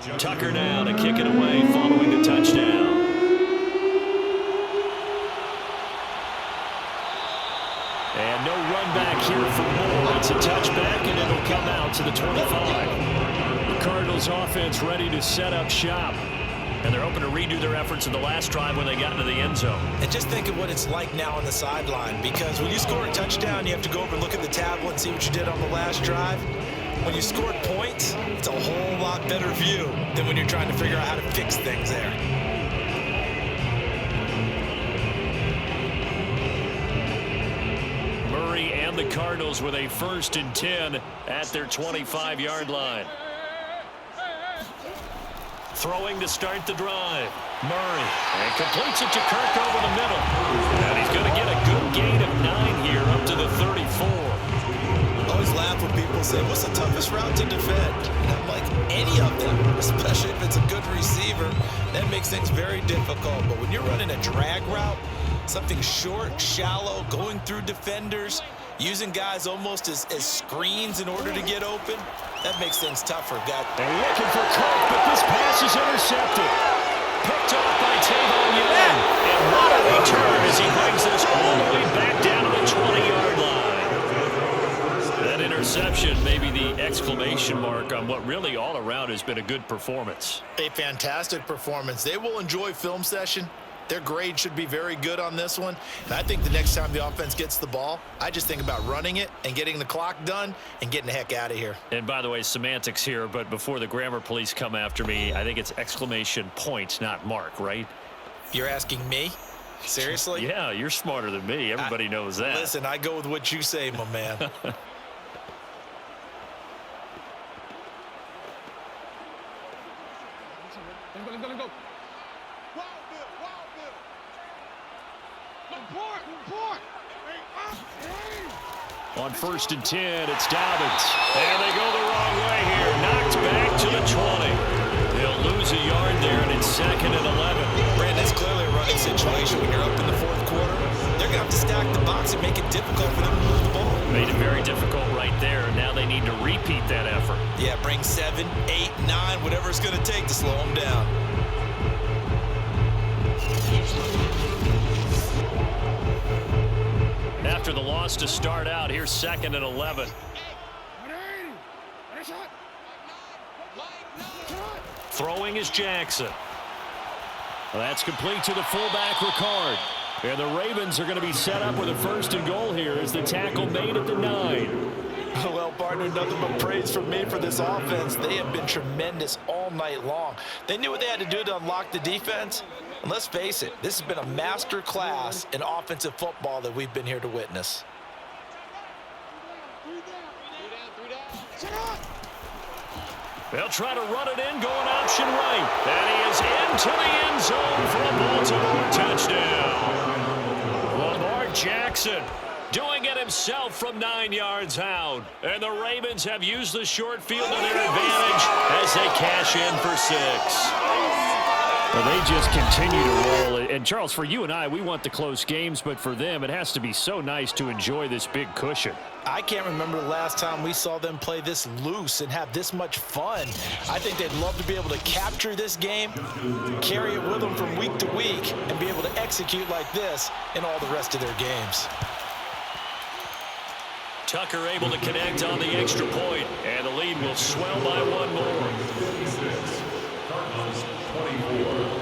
Tucker now to kick it away following the touchdown. And no run back here for Moore. It's a touchback, and it'll come out to the 25. The Cardinals offense ready to set up shop. And they're hoping to redo their efforts in the last drive when they got into the end zone. And just think of what it's like now on the sideline, because when you score a touchdown, you have to go over and look at the tablet and see what you did on the last drive. When you scored points, it's a whole lot better view than when you're trying to figure out how to fix things there. Murray and the Cardinals with a 1st and 10 at their 25-yard line. Throwing to start the drive. Murray, and completes it to Kirk over the middle. And he's going to get a good gain of 9 here up to the 34. I always laugh when people say, what's the toughest route to defend? And I'm like, any of them, especially if it's a good receiver. That makes things very difficult. But when you're running a drag route, something short, shallow, going through defenders, using guys almost as screens in order to get open, that makes things tougher. They're looking for Kirk, but this pass is intercepted. Picked off by Tavon Young. And what a return as he brings this all the way back down to the 20-yard line. That interception may be the exclamation mark on what really all around has been a good performance. A fantastic performance. They will enjoy film session. Their grade should be very good on this one. And I think the next time the offense gets the ball, I just think about running it and getting the clock done and getting the heck out of here. And by the way, semantics here, but before the grammar police come after me, I think it's exclamation point, not mark, right? You're asking me? Seriously? Yeah, you're smarter than me. Everybody knows that. Listen, I go with what you say, my man. Let's go. On 1st and 10, it's Dobbins. And they go the wrong way here. Knocked back to the 20. They'll lose a yard there, and it's 2nd and 11. Brandon, it's clearly a running situation. When you're up in the 4th quarter, they're going to have to stack the box and make it difficult for them to move the ball. Made it very difficult right there. Now they need to repeat that effort. Yeah, bring 7, 8, 9, whatever it's going to take to slow them down. After the loss to start out, here's 2nd and 11. Throwing is Jackson. Well, that's complete to the fullback, Ricard. And the Ravens are going to be set up with a 1st and goal here as the tackle made at the 9. Well, partner, nothing but praise from me for this offense. They have been tremendous all night long. They knew what they had to do to unlock the defense. And let's face it, this has been a master class in offensive football that we've been here to witness. They'll try to run it in, going option right. And he is into the end zone for a Baltimore touchdown. Lamar Jackson doing it himself from 9 yards out. And the Ravens have used the short field to their advantage as they cash in for 6. Well, they just continue to roll. And, Charles, for you and I, we want the close games, but for them, it has to be so nice to enjoy this big cushion. I can't remember the last time we saw them play this loose and have this much fun. I think they'd love to be able to capture this game, carry it with them from week to week, and be able to execute like this in all the rest of their games. Tucker able to connect on the extra point, and the lead will swell by 1 more. Cardinals 24.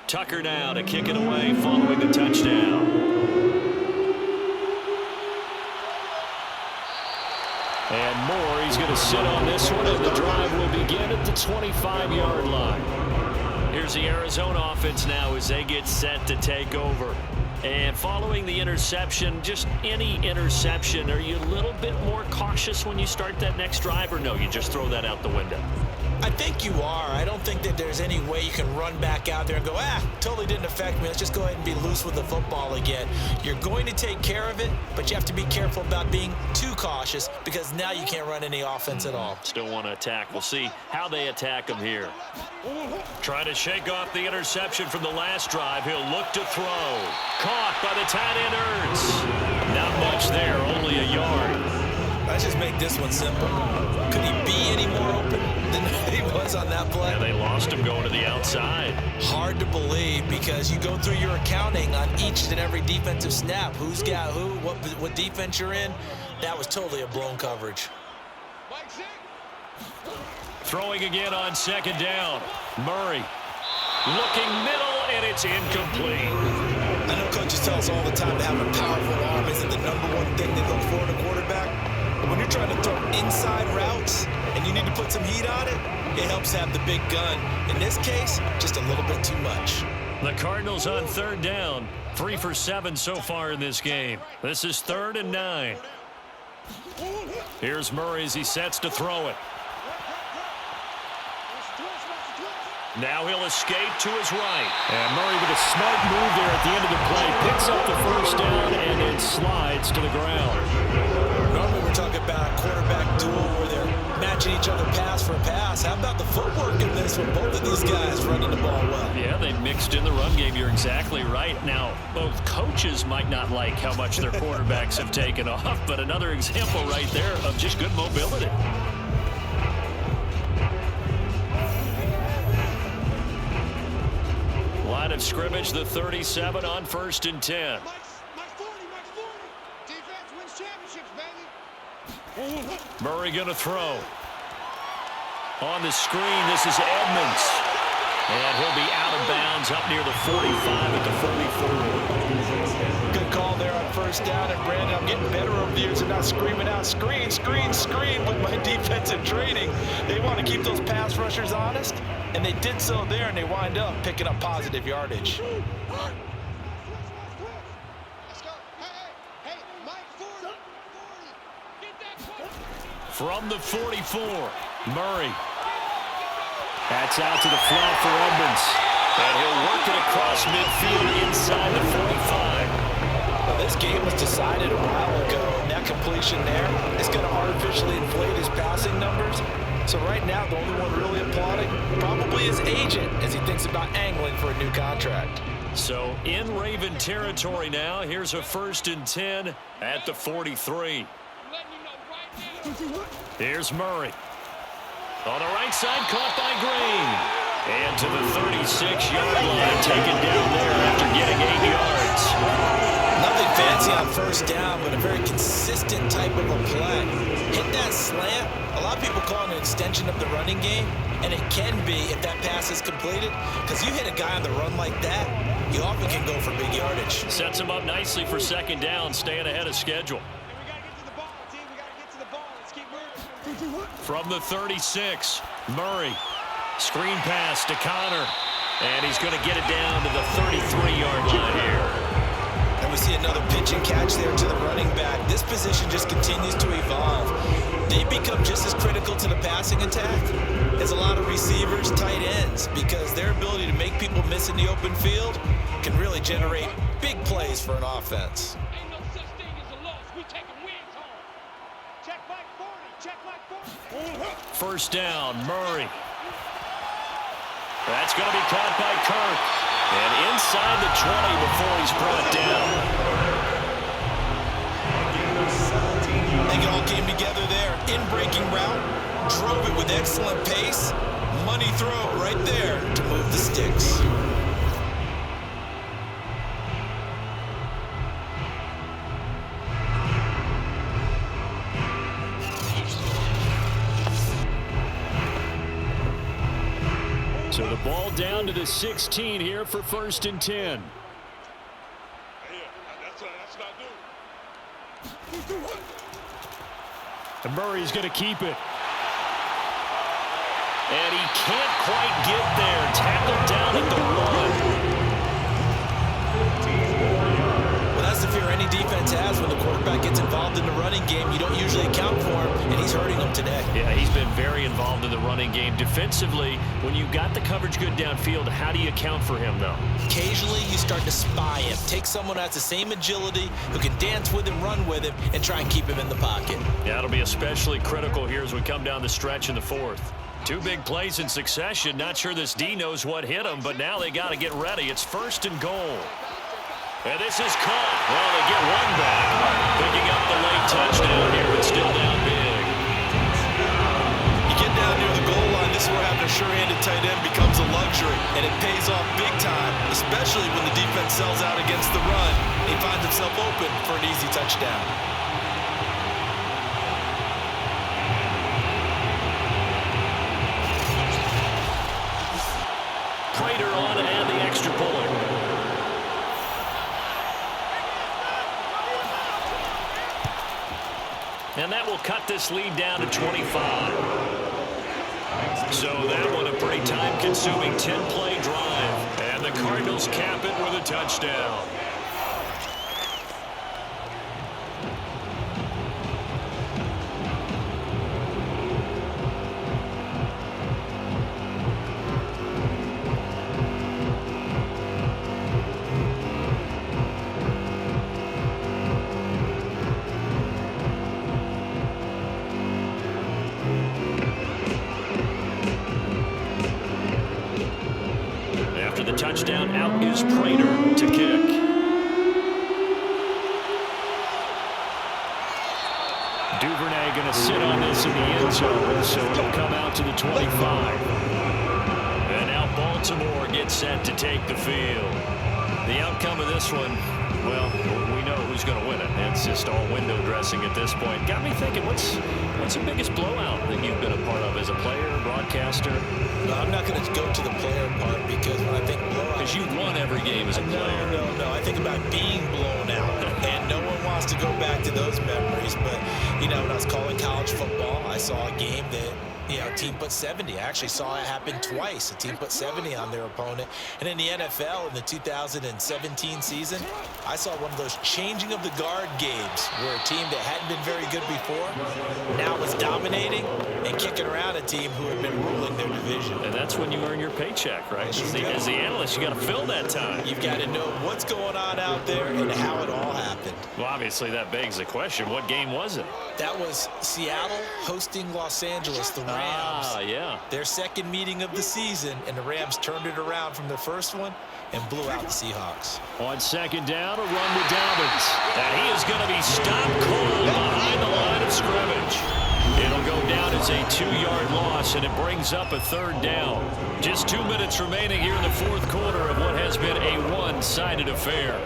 Tucker now to kick it away following the touchdown. And Moore, he's going to sit on this one, and the drive will begin at the 25-yard line. Here's the Arizona offense now as they get set to take over. And following the interception, just any interception, are you a little bit more cautious when you start that next drive, or no, you just throw that out the window? I think you are. I don't think that there's any way you can run back out there and go, totally didn't affect me. Let's just go ahead and be loose with the football again. You're going to take care of it, but you have to be careful about being too cautious because now you can't run any offense at all. Still want to attack. We'll see how they attack him here. Trying to shake off the interception from the last drive. He'll look to throw. Caught by the tight end Ertz. Not much there, only a yard. Let's just make this one simple. Could he be any more open than he was on that play? Yeah, they lost him going to the outside. Hard to believe because you go through your accounting on each and every defensive snap. Who's got who, what defense you're in. That was totally a blown coverage. Throwing again on second down. Murray looking middle, and it's incomplete. I know coaches tell us all the time to have a powerful arm isn't the number one thing they look for in a quarterback. But when you're trying to throw inside routes and you need to put some heat on it, it helps have the big gun. In this case, just a little bit too much. The Cardinals on third down. 3 for 7 so far in this game. This is 3rd and 9. Here's Murray as he sets to throw it. Now he'll escape to his right. And Murray with a smart move there at the end of the play. Picks up the first down and then slides to the ground. Normally we're talking about a quarterback duel where they're matching each other pass for pass. How about the footwork in this with both of these guys running the ball well? Yeah, they mixed in the run game. You're exactly right. Now, both coaches might not like how much their quarterbacks have taken off, but another example right there of just good mobility. Line of scrimmage, the 37 on 1st and 10. Defense wins championships, baby. Murray going to throw. On the screen, this is Edmonds. And he'll be out of bounds up near the 45 at the 44. Good call there on first down. And Brandon, I'm getting better over the years and not screaming out, screen, screen, screen with my defensive training. They want to keep those pass rushers honest, and they did so there, and they wind up picking up positive yardage. Let's go. Hey, Mike, 40. Get that. From the 44, Murray. That's out to the flat for Edmonds. And he'll work it across midfield inside the 45. Well, this game was decided a while ago, and that completion there is going to artificially inflate his passing numbers. So right now, the only one really applauding probably his agent as he thinks about angling for a new contract. So in Raven territory now, here's a 1st and 10 at the 43. Here's Murray. On the right side, caught by Green. And to the 36-yard line, taken down there after getting 8 yards. Nothing fancy on first down, but a very consistent type of a play. Hit that slant. A lot of people call it an extension of the running game, and it can be if that pass is completed, because you hit a guy on the run like that, you often can go for big yardage. Sets him up nicely for second down, staying ahead of schedule. From the 36, Murray. Screen pass to Connor. And he's going to get it down to the 33-yard line here. And we see another pitch and catch there to the running back. This position just continues to evolve. They become just as critical to the passing attack as a lot of receivers, tight ends, because their ability to make people miss in the open field can really generate big plays for an offense. Ain't no such thing as a loss. We taking wins home. Check back 40. Check back 40. First down, Murray. That's going to be caught by Kirk. And inside the 20 before he's brought down. I think it all came together there. In-breaking route, drove it with excellent pace. Money throw right there to move the sticks. So the ball down to the 16 here for 1st and 10. And Murray's going to keep it. And he can't quite get there. Tackled down at the 1. quarterback gets involved in the running game, you don't usually account for him, and he's hurting them today. Yeah, he's been very involved in the running game. Defensively, when you got the coverage good downfield, how do you account for him, though? Occasionally, you start to spy him. Take someone who has the same agility, who can dance with him, run with him, and try and keep him in the pocket. Yeah, it'll be especially critical here as we come down the stretch in the fourth. Two big plays in succession. Not sure this D knows what hit him, but now they got to get ready. It's 1st and goal. And this is caught. Well, they get one back. Picking up the late touchdown here, but still down big. You get down near the goal line, this is where having a sure-handed tight end becomes a luxury, and it pays off big time, especially when the defense sells out against the run. He finds himself open for an easy touchdown. Prater on and the extra point. And that will cut this lead down to 25. So that one a pretty time-consuming 10-play drive. And the Cardinals cap it with a touchdown. Touchdown, out is Prater to kick. Duvernay going to sit on this in the end zone, so it'll come out to the 25. And now Baltimore gets set to take the field. The outcome of this one, well, we know who's going to win it. It's just all window dressing at this point. Got me thinking, what's the biggest blowout that you've been a part of as a player, broadcaster? No, I'm not going to go to the player part because when I think blowout... Because you've won every game as a player. No. I think about being blown out. And no one wants to go back to those memories. But, you know, when I was calling college football, I saw a game that, you know, a team put 70. I actually saw it happen twice. A team put 70 on their opponent. And in the NFL, in the 2017 season, I saw one of those changing of the guard games where a team that hadn't been very good before now was dominating and kicking around a team who had been ruling their division. And that's when you earn your paycheck, right? As the analyst, you got to fill that time. You've got to know what's going on out there and how it all happened. Well, obviously, that begs the question, what game was it? That was Seattle hosting Los Angeles, the Rams. Ah, yeah. Their second meeting of the season, and the Rams turned it around from the first one and blew out the Seahawks. On second down, a run to Dobbins. And he is going to be stopped cold behind the line of scrimmage. It'll go down as a 2-yard loss, and it brings up a 3rd down. Just 2 minutes remaining here in the fourth quarter of what has been a one-sided affair.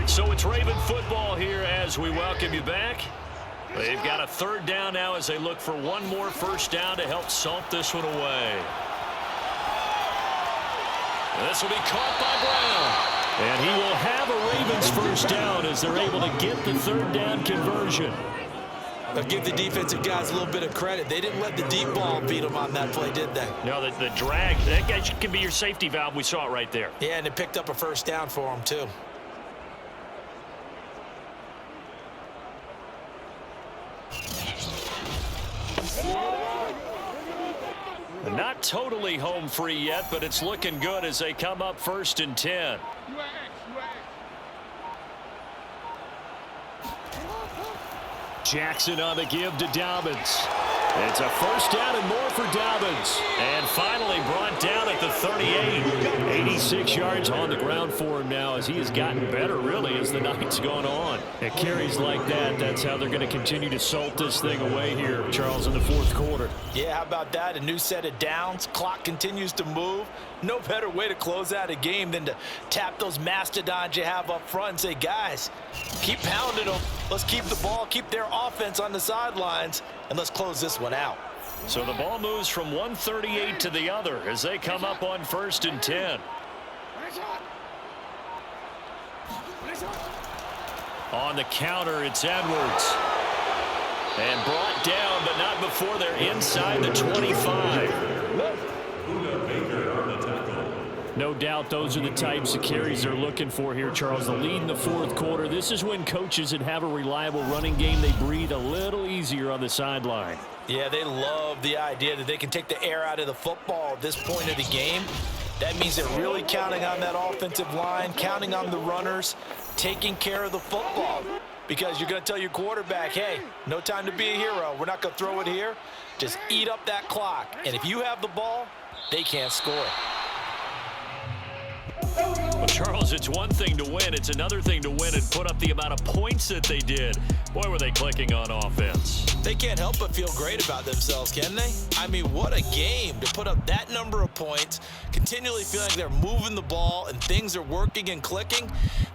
So it's Raven football here as we welcome you back. They've got a 3rd down now as they look for one more first down to help salt this one away. This will be caught by Brown. And he will have a Ravens first down as they're able to get the 3rd down conversion. I'll give the defensive guys a little bit of credit. They didn't let the deep ball beat them on that play, did they? No, the drag, that guy can be your safety valve. We saw it right there. Yeah, and it picked up a first down for them, too. Not totally home free yet, but it's looking good as they come up 1st and 10. Jackson on the give to Dobbins. It's a first down and more for Dobbins. And finally brought down at the 38. 86 yards on the ground for him now as he has gotten better, really, as the night's gone on. It carries like that. That's how they're going to continue to salt this thing away here, Charles, in the fourth quarter. Yeah, how about that? A new set of downs. Clock continues to move. No better way to close out a game than to tap those mastodons you have up front and say, guys, keep pounding them. Let's keep the ball, keep their offense on the sidelines, and let's close this one out. So the ball moves from 138 to the other as they come up on 1st and 10. On the counter, it's Edwards. And brought down, but not before they're inside the 25. No doubt those are the types of carries they're looking for here, Charles. The lead in the fourth quarter. This is when coaches that have a reliable running game, they breathe a little easier on the sideline. Yeah, they love the idea that they can take the air out of the football at this point of the game. That means they're really counting on that offensive line, counting on the runners, taking care of the football. Because you're going to tell your quarterback, hey, no time to be a hero. We're not going to throw it here. Just eat up that clock. And if you have the ball, they can't score. Well, Charles, it's one thing to win. It's another thing to win and put up the amount of points that they did. Boy, were they clicking on offense. They can't help but feel great about themselves, can they? I mean, what a game to put up that number of points, continually feeling like they're moving the ball and things are working and clicking.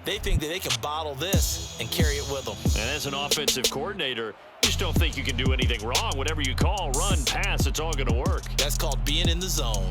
They think that they can bottle this and carry it with them. And as an offensive coordinator, you just don't think you can do anything wrong. Whatever you call, run, pass, it's all going to work. That's called being in the zone.